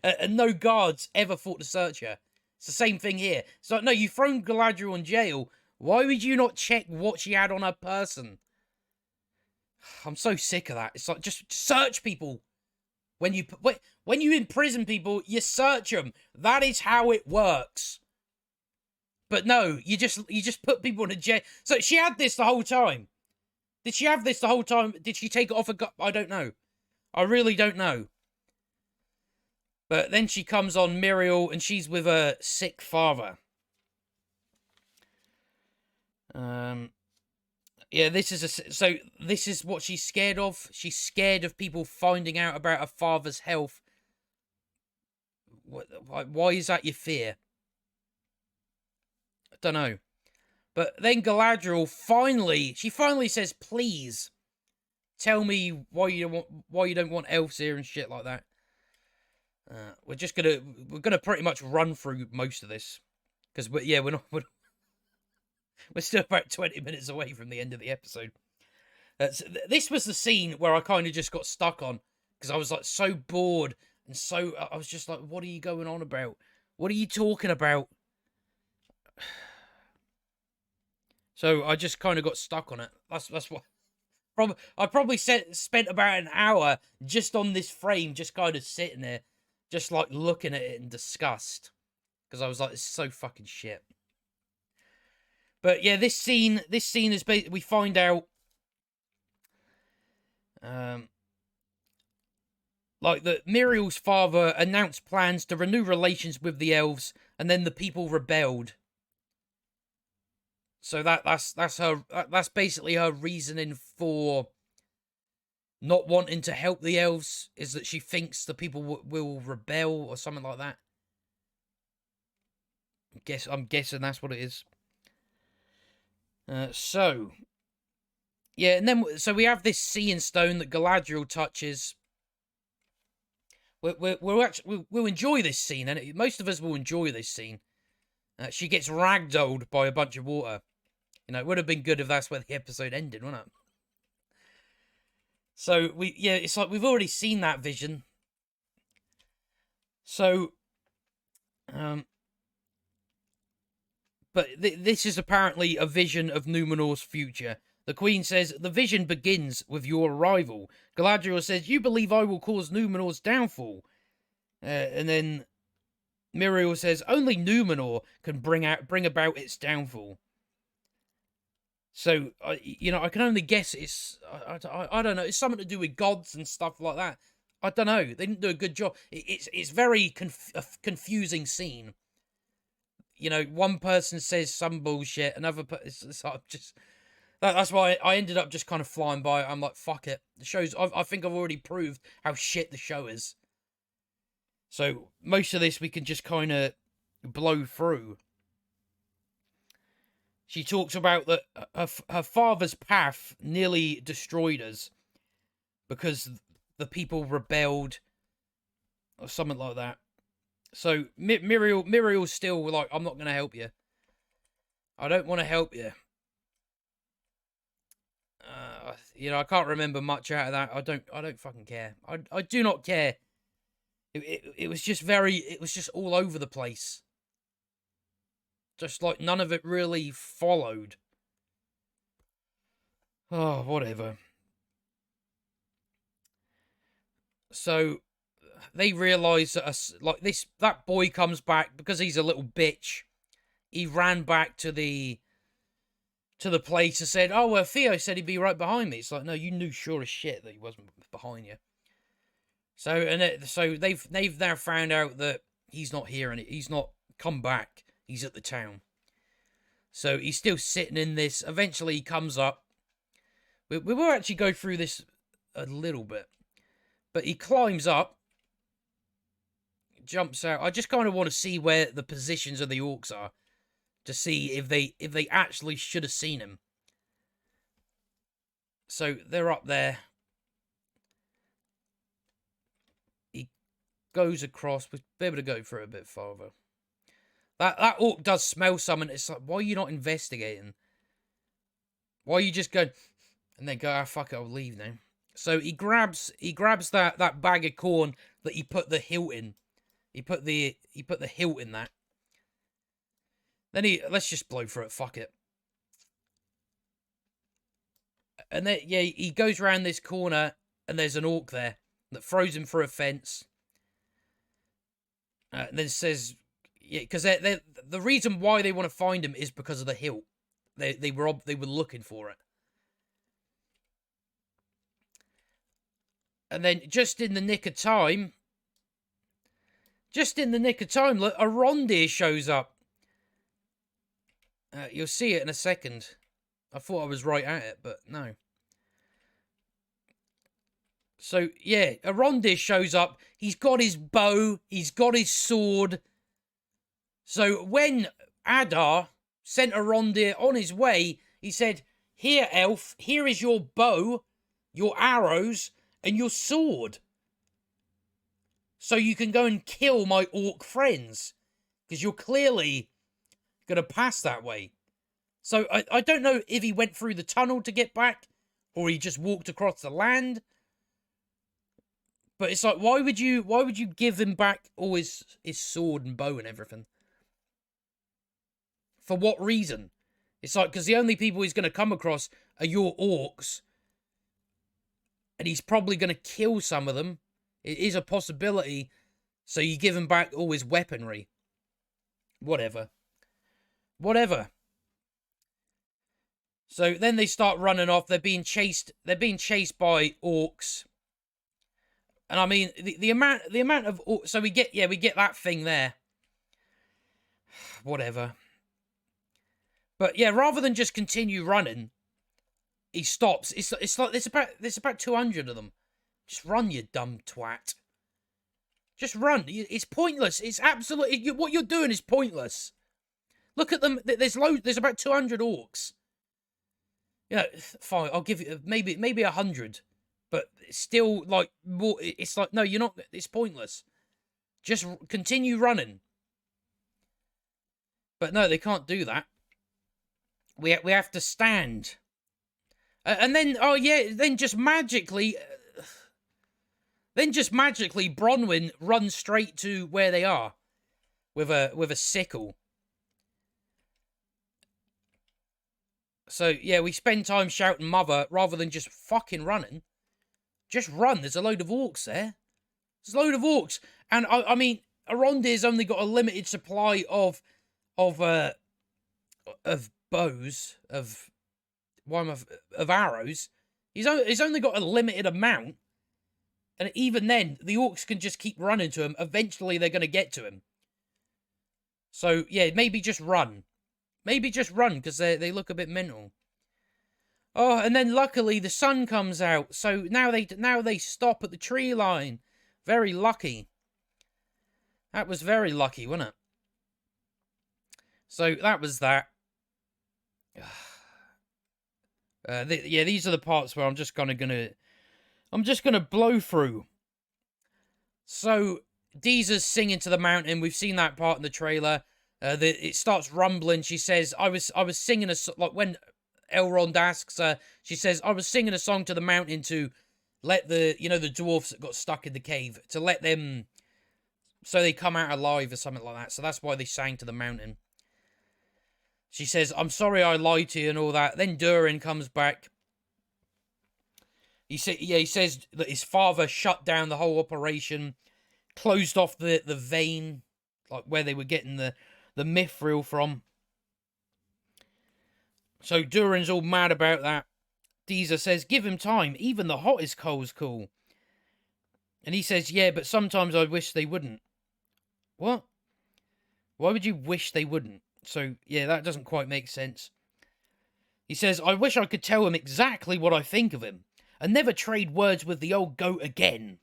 and no guards ever thought to search her. It's the same thing here. It's like, no, you've thrown Galadriel in jail. Why would you not check what she had on her person? I'm so sick of that. It's like, just search people. When you imprison people, you search them. That is how it works. But no, you just put people in a jail. So she had this the whole time. Did she have this the whole time? Did she take it off I don't know. I really don't know. But then she comes on Miriel, and she's with her sick father. Yeah, this is what she's scared of. She's scared of people finding out about her father's health. Why is that your fear? I don't know. But then Galadriel finally says, "Please, tell me why you don't want elves here and shit like that." We're gonna pretty much run through most of this because we're still about 20 minutes away from the end of the episode. So this was the scene where I kind of just got stuck on because I was like so bored and so I was just like, "What are you going on about? What are you talking about?" So I just kind of got stuck on it. That's what. I probably spent about an hour just on this frame, just kind of sitting there, just like looking at it in disgust, because I was like, "It's so fucking shit." But yeah, this scene is we find out, like that Miriel's father announced plans to renew relations with the elves, and then the people rebelled. So that's basically her reasoning for not wanting to help the elves, is that she thinks the people will rebel or something like that. I'm guessing that's what it is. So yeah, and then we have this seeing stone that Galadriel touches. We'll enjoy this scene, and most of us will enjoy this scene. She gets ragdolled by a bunch of water. You know, it would have been good if that's where the episode ended, wouldn't it? So it's like we've already seen that vision. So, but this is apparently a vision of Numenor's future. The Queen says, "The vision begins with your arrival." Galadriel says, "You believe I will cause Numenor's downfall?" And then Miriel says, "Only Numenor can bring about its downfall." So, I can only guess it's, I don't know, it's something to do with gods and stuff like that. I don't know. They didn't do a good job. It's very confusing scene. You know, one person says some bullshit, another person, that's why I ended up just kind of flying by. I'm like, fuck it. The show's, I think I've already proved how shit the show is. So, most of this we can just kind of blow through. She talks about that her father's path nearly destroyed us because the people rebelled or something like that. So Miriel's still like, "I'm not going to help you. I don't want to help you." I can't remember much out of that. I don't fucking care. I do not care. It was just all over the place. Just like none of it really followed. Oh, whatever. So they realise that that boy comes back because he's a little bitch. He ran back to the place and said, "Oh, well, Theo said he'd be right behind me." It's like, no, you knew sure as shit that he wasn't behind you. So they've now found out that he's not here and he's not come back. He's at the town. So he's still sitting in this. Eventually he comes up. We will actually go through this a little bit. But he climbs up. Jumps out. I just kind of want to see where the positions of the orcs are. To see if they actually should have seen him. So they're up there. goes across. We'll be able to go through it a bit farther. That orc does smell something. It's like, why are you not investigating? Why are you just going... And then go, fuck it, I'll leave now. So he grabs that bag of corn that he put the hilt in. He put the hilt in that. Then let's just blow through it, fuck it. And then, yeah, he goes around this corner, and there's an orc there that throws him through a fence. And then says, yeah, because the reason why they want to find him is because of the hilt. They were looking for it. And then just in the nick of time, look, Arondir shows up. You'll see it in a second. I thought I was right at it, but no. So, yeah, Arondir shows up. He's got his bow. He's got his sword. So, when Adar sent Arondir on his way, he said, here, elf, here is your bow, your arrows, and your sword. So you can go and kill my orc friends. Because you're clearly going to pass that way. So I don't know if he went through the tunnel to get back, or he just walked across the land. But it's like, why would you give him back all his sword and bow and everything? For what reason? It's like, because the only people he's going to come across are your orcs. And he's probably going to kill some of them. It is a possibility. So you give him back all his weaponry. Whatever. So then they start running off. They're being chased by orcs. And I mean, the amount of... So we get that thing there. Whatever. But yeah, rather than just continue running, he stops. It's like there's about 200 of them. Just run, you dumb twat. Just run. It's pointless. It's absolutely... What you're doing is pointless. Look at them. There's about 200 orcs. Yeah, fine. I'll give you maybe 100. But it's still like more. It's like, no, you're not. It's pointless. Just continue running. But no, they can't do that. We have to stand. And then, oh yeah, then just magically, Bronwyn runs straight to where they are with a sickle. So yeah, we spend time shouting mother rather than just fucking running. Just run. There's a load of orcs there. There's a load of orcs, and I mean, Arondir's only got a limited supply of bows, of arrows. He's only got a limited amount, and even then, the orcs can just keep running to him. Eventually, they're going to get to him. So yeah, maybe just run. Maybe just run, because they look a bit mental. Oh, and then luckily the sun comes out, so now they stop at the tree line. Very lucky. That was very lucky, wasn't it? So that was that. Yeah, these are the parts where I'm just gonna blow through. So Deeza's singing to the mountain. We've seen that part in the trailer. It starts rumbling. She says, "I was singing like when Elrond asks her. She says, I was singing a song to the mountain to let the dwarfs that got stuck in the cave, to let them so they come out alive or something like that. So that's why they sang to the mountain." She says, "I'm sorry I lied to you," and all that. Then Durin comes back. He says that his father shut down the whole operation, closed off the vein, like where they were getting the mithril from. So Durin's all mad about that. Deeza says, "Give him time. Even the hottest coal's cool." And he says, "Yeah, but sometimes I wish they wouldn't." What? Why would you wish they wouldn't? So, yeah, that doesn't quite make sense. He says, "I wish I could tell him exactly what I think of him, and never trade words with the old goat again."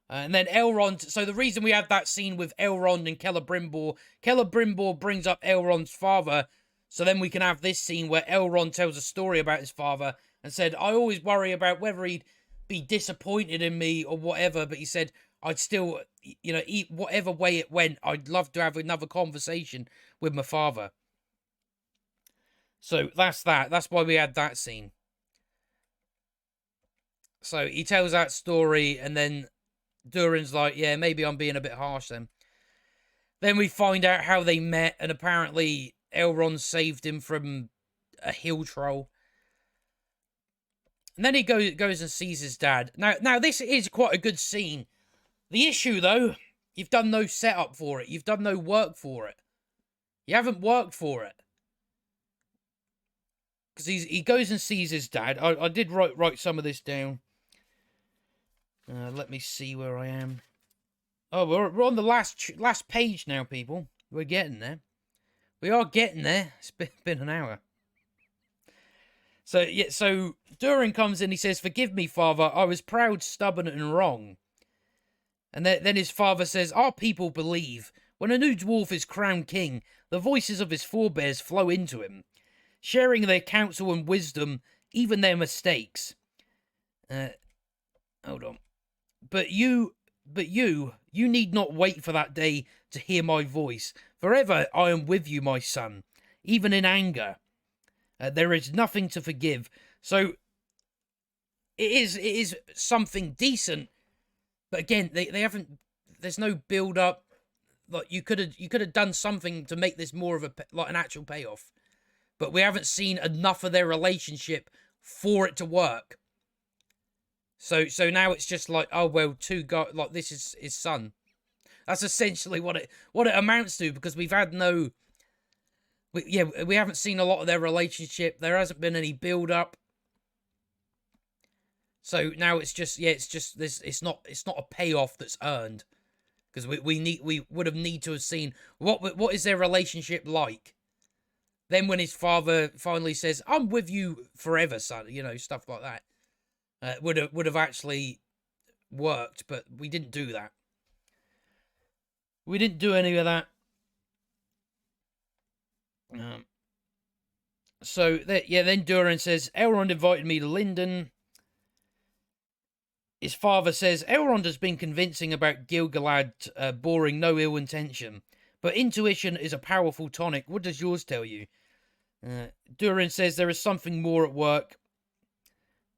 And then Elrond... So the reason we have that scene with Elrond and Celebrimbor brings up Elrond's father, so then we can have this scene where Elrond tells a story about his father and said, "I always worry about whether he'd be disappointed in me or whatever, but he said, I'd still, you know, eat whatever way it went. I'd love to have another conversation with my father. So that's that. That's why we had that scene. So he tells that story, and then Durin's like, yeah, maybe I'm being a bit harsh then. Then we find out how they met, and apparently Elrond saved him from a hill troll. And then he goes and sees his dad. Now this is quite a good scene. The issue, though, you've done no setup for it. You've done no work for it. You haven't worked for it. Because he goes and sees his dad. I did write some of this down. Let me see where I am. Oh, we're on the last page now, people. We're getting there. We are getting there. It's been an hour. So, yeah, so Durin comes in, he says, "Forgive me, father, I was proud, stubborn, and wrong." And then his father says, "Our people believe. When a new dwarf is crowned king, the voices of his forebears flow into him, sharing their counsel and wisdom, even their mistakes." Hold on. But you need not wait for that day to hear my voice. Forever I am with you, my son, even in anger. There is nothing to forgive. So it is something decent, but again, they haven't. There's no build up. Like you could have done something to make this more of an actual payoff, but we haven't seen enough of their relationship for it to work. So now it's just like, oh well, two guys, like this is his son. That's essentially what it amounts to, because we've had no. We haven't seen a lot of their relationship. There hasn't been any build up. So now it's just this. It's not a payoff that's earned, because we would have need to have seen what is their relationship like. Then when his father finally says, "I'm with you forever, son," you know, stuff like that, would have actually worked. But we didn't do that. We didn't do any of that. So then Durin says, "Elrond invited me to Lindon." His father says, "Elrond has been convincing about Gil-galad boring no ill intention, but intuition is a powerful tonic. What does yours tell you?" Durin says there is something more at work,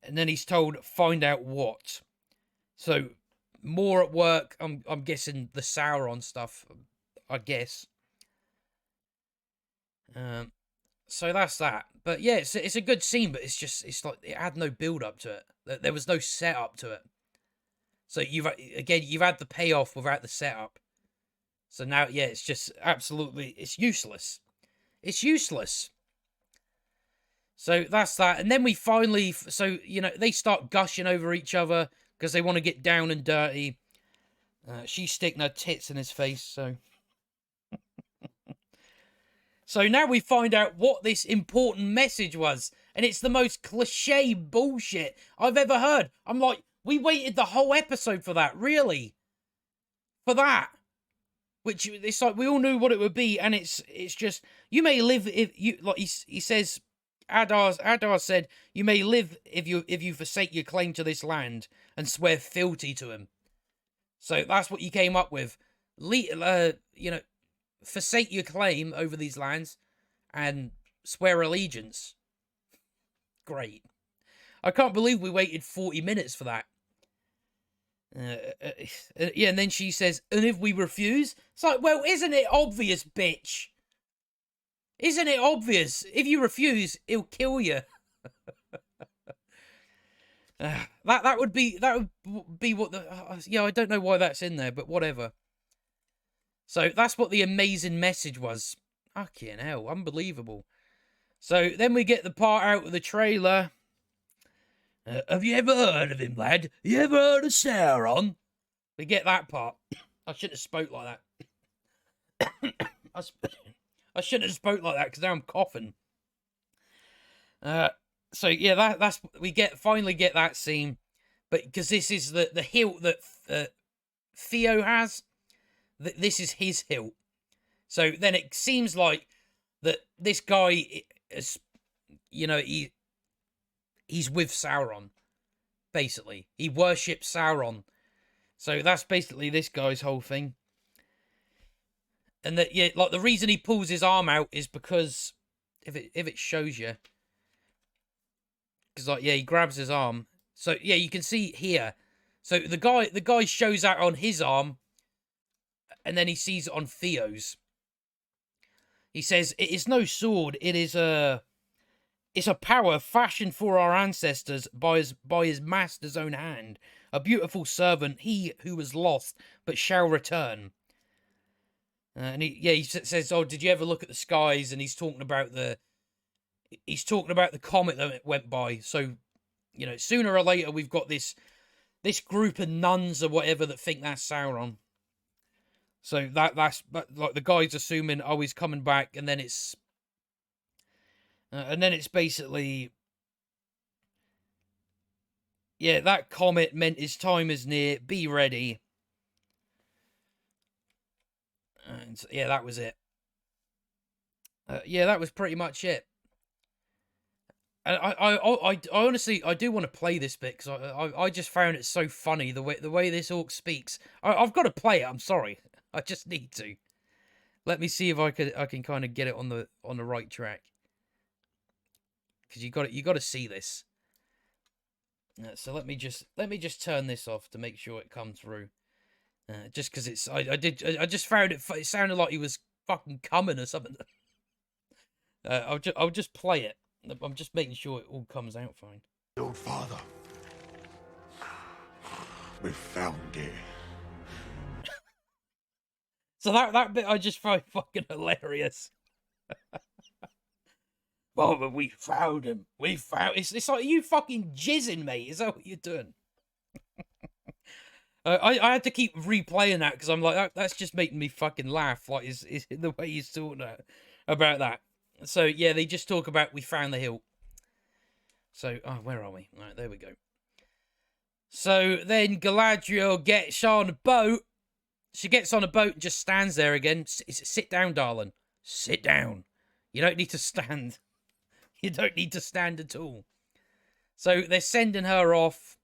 and then he's told, "Find out what." So more at work. I'm guessing the Sauron stuff, I guess. So that's that. But yeah, it's a good scene, but it's like it had no build up to it. There was no setup to it. So you've had the payoff without the setup. So now, yeah, it's just absolutely, it's useless. It's useless. So that's that. And then we finally, so, you know, they start gushing over each other because they want to get down and dirty. She's sticking her tits in his face, so. So now we find out what this important message was. And it's the most cliche bullshit I've ever heard. I'm like, we waited the whole episode for that, really? For that? Which, it's like, we all knew what it would be, and it's just, you may live if you, like he says, Adar said, "You may live if you forsake your claim to this land and swear fealty to him." So that's what you came up with. You know, forsake your claim over these lands and swear allegiance. Great. I can't believe we waited 40 minutes for that. Yeah, and then she says, "And if we refuse?" It's like, well, isn't it obvious, bitch? Isn't it obvious? If you refuse, he'll kill you. That would be what the yeah, I don't know why that's in there, but whatever. So that's what the amazing message was. Fucking hell, unbelievable. So then we get the part out of the trailer. "Have you ever heard of him, lad? You ever heard of Sauron?" We get that part. I shouldn't have spoke like that. I shouldn't have spoke like that because now I'm coughing. So yeah, that's we finally get that scene, but because this is the hilt that Theo has, this is his hilt. So then it seems like that this guy is, you know, he's with Sauron. Basically, he worships Sauron So that's basically this guy's whole thing. And that, yeah, like the reason he pulls his arm out is because if it shows you, because like, yeah, he grabs his arm. So yeah, you can see here. So the guy shows out on his arm, and then he sees it on Theo's. He says, "It is no sword. It is it's a power fashioned for our ancestors by his master's own hand. A beautiful servant, he who was lost but shall return." And he says, "Oh, did you ever look at the skies?" And he's talking about the comet that went by. So, you know, sooner or later we've got this group of nuns or whatever that think that's Sauron. So that's like the guy's assuming, oh, he's coming back, and then it's basically, yeah, that comet meant his time is near. Be ready. And yeah, that was it. Yeah, that was pretty much it. And I honestly, I do want to play this bit because I just found it so funny the way this orc speaks. I've got to play it. I'm sorry, I just need to. Let me see if I can kind of get it on the right track. Because you got to see this. So let me just turn this off to make sure it comes through. Just because it's I just found it sounded like he was fucking coming or something. I'll just play it. I'm just making sure it all comes out fine. Old father, we found it. So that bit I just find fucking hilarious. Well, but we found him. We found. It's like, you fucking jizzing, mate. Is that what you're doing? I had to keep replaying that because I'm like, that's just making me fucking laugh. Like, is the way he's talking about that. So yeah, they just talk about we found the hilt. So where are we? All right, there we go. So then Galadriel gets on a boat. She gets on a boat and just stands there again. Sit down, darling. Sit down. You don't need to stand. You don't need to stand at all. So they're sending her off.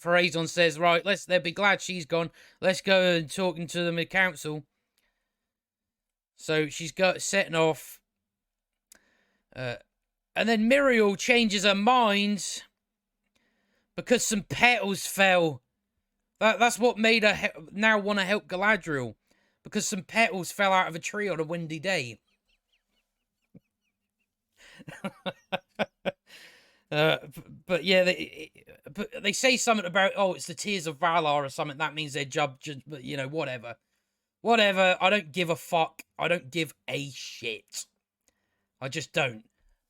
Pharazôn says, right, they'll be glad she's gone. Let's go and talking to them in council. So she's setting off. And then Miriel changes her mind because some petals fell. That's what made her now want to help Galadriel. Because some petals fell out of a tree on a windy day. But yeah, they say something about, oh, it's the Tears of Valar or something. That means they're but you know, whatever. Whatever. I don't give a fuck. I don't give a shit. I just don't.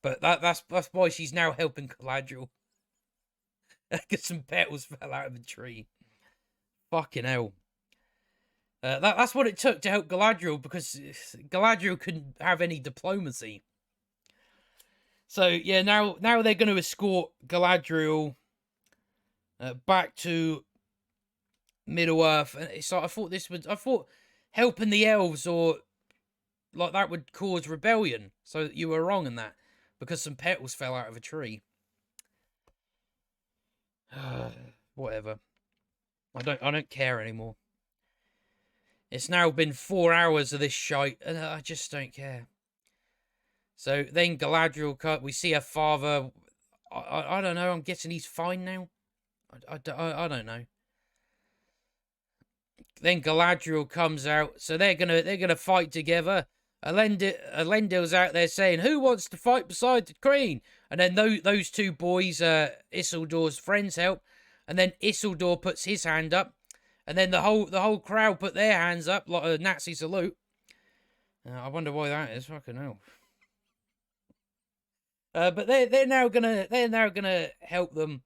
But that's why she's now helping Galadriel. Because some petals fell out of a tree. Fucking hell. That's what it took to help Galadriel, because Galadriel couldn't have any diplomacy. So yeah, now they're going to escort Galadriel back to Middle Earth, and it's like, I thought helping the elves or like that would cause rebellion. So you were wrong in that, because some petals fell out of a tree. Whatever. I don't care anymore. It's now been 4 hours of this shite, and I just don't care. So then Galadriel, we see her father. I don't know. I'm guessing he's fine now. I don't know. Then Galadriel comes out, so they're gonna fight together. Elendil's out there saying, "Who wants to fight beside the Queen?" And then those two boys, Isildur's friends, help. And then Isildur puts his hand up, and then the whole crowd put their hands up like a Nazi salute. I wonder why that is. Fucking hell. But they're now gonna help them.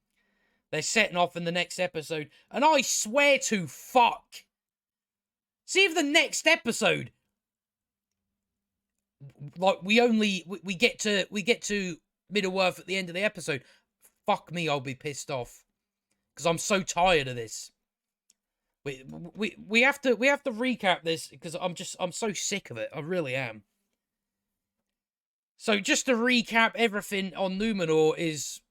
They're setting off in the next episode, and I swear to fuck, see if the next episode, like we get to Middle Earth at the end of the episode. Fuck me, I'll be pissed off because I'm so tired of this. We have to recap this because I'm so sick of it. I really am. So just to recap everything on Numenor is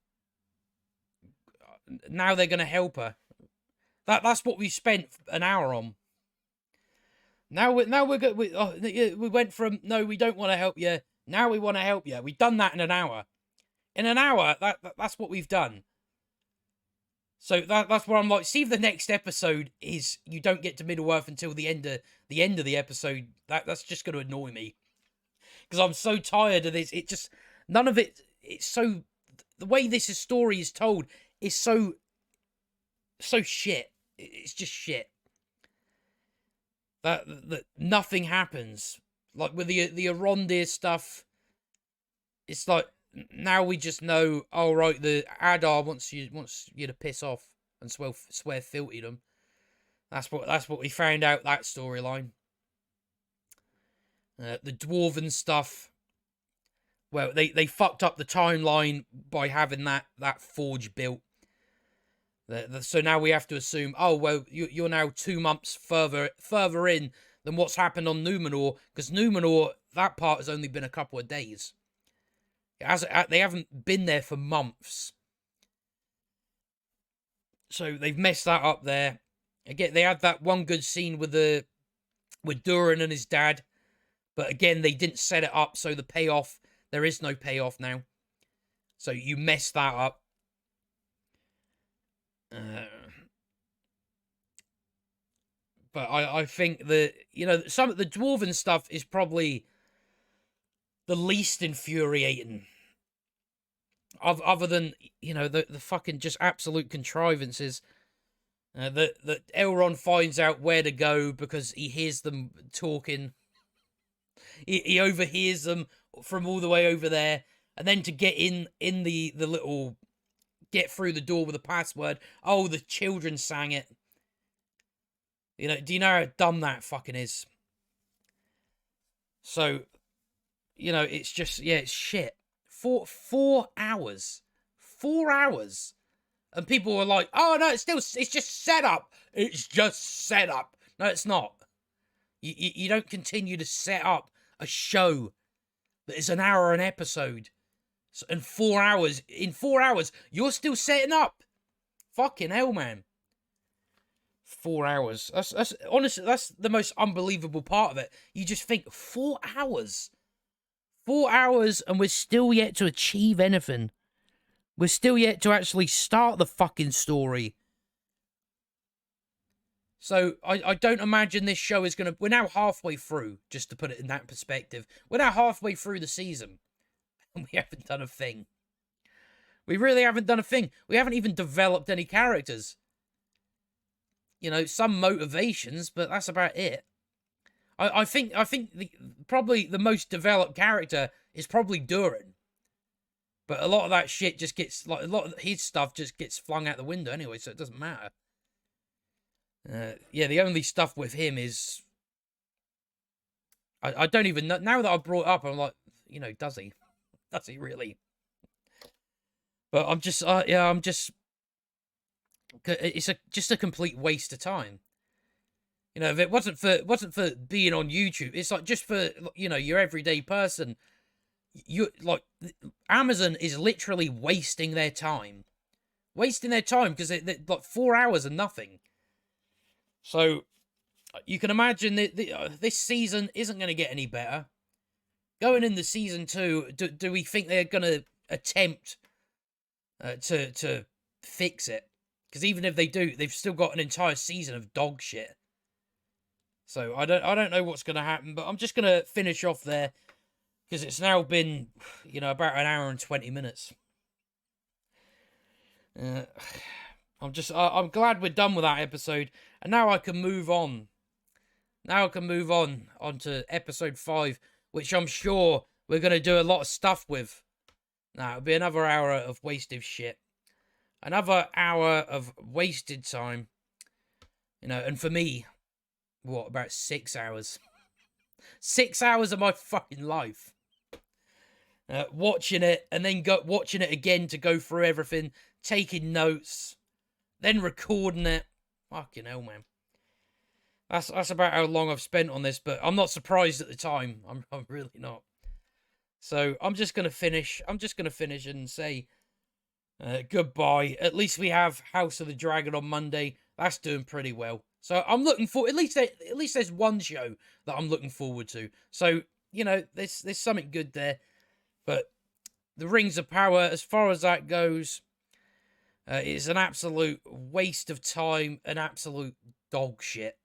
now they're going to help her. That's what we spent an hour on. Now we're good. We went from no, we don't want to help you. Now we want to help you. We've done that in an hour. In an hour, that's what we've done. So that's where I'm like, see if the next episode is you don't get to Middle Earth until the end of the episode. That's just going to annoy me because I'm so tired of this. It just none of it. It's so the way this story is told is so shit. It's just shit. That nothing happens. Like with the Arondir stuff, it's like now we just know. Oh right, the Adar wants you to piss off and swear filthy them. That's what we found out, that storyline. The Dwarven stuff. Well, they fucked up the timeline by having that forge built. So now we have to assume, oh, well, you're now 2 months further in than what's happened on Numenor, because Numenor, that part has only been a couple of days. They haven't been there for months. So they've messed that up there. Again, they had that one good scene with Durin and his dad, but again, they didn't set it up, so the payoff, there is no payoff now. So you messed that up. But I think that, some of the Dwarven stuff is probably the least infuriating. Other than, the fucking just absolute contrivances. That Elrond finds out where to go because he hears them talking. He overhears them from all the way over there. And then to get in the little... get through the door with a password. Oh, the children sang it. Do you know how dumb that fucking is? So, it's just, it's shit. 4 hours. 4 hours. And people were like, oh, no, it's just set up. It's just set up. No, it's not. You don't continue to set up a show that is an hour an episode. In 4 hours, you're still setting up. Fucking hell, man. 4 hours. That's honestly, that's the most unbelievable part of it. You just think 4 hours. 4 hours and we're still yet to achieve anything. We're still yet to actually start the fucking story. So I don't imagine this show is going to... We're now halfway through, just to put it in that perspective. We're now halfway through the season. And we haven't done a thing. We really haven't done a thing. We haven't even developed any characters. Some motivations, but that's about it. I think probably the most developed character is probably Durin. But a lot of that shit just gets, a lot of his stuff just gets flung out the window anyway, so it doesn't matter. The only stuff with him is... I don't even know. Now that I've brought it up, I'm like, does he? Does he really? But I'm just, it's just a complete waste of time. If it wasn't for being on YouTube, it's like just for, your everyday person. Amazon is literally wasting their time. Wasting their time because they're like 4 hours and nothing. So, you can imagine that this season isn't going to get any better. Going into season 2, do we think they're going to attempt to fix it? Because even if they do, they've still got an entire season of dog shit. So I don't know what's going to happen, but I'm just going to finish off there because it's now been, about an hour and 20 minutes. I'm glad we're done with that episode, and now I can move on. Now I can move on onto episode 5, which I'm sure we're going to do a lot of stuff with. Now, it'll be another hour of wasted shit. Another hour of wasted time. And for me, about 6 hours? 6 hours of my fucking life. Watching it, and then watching it again to go through everything, taking notes, then recording it. Fucking hell, man. That's about how long I've spent on this, but I'm not surprised at the time. I'm really not. So I'm just gonna finish. And say goodbye. At least we have House of the Dragon on Monday. That's doing pretty well. So I'm looking for at least there's one show that I'm looking forward to. So, you know, there's something good there. But the Rings of Power, as far as that goes, it's an absolute waste of time, an absolute dog shit.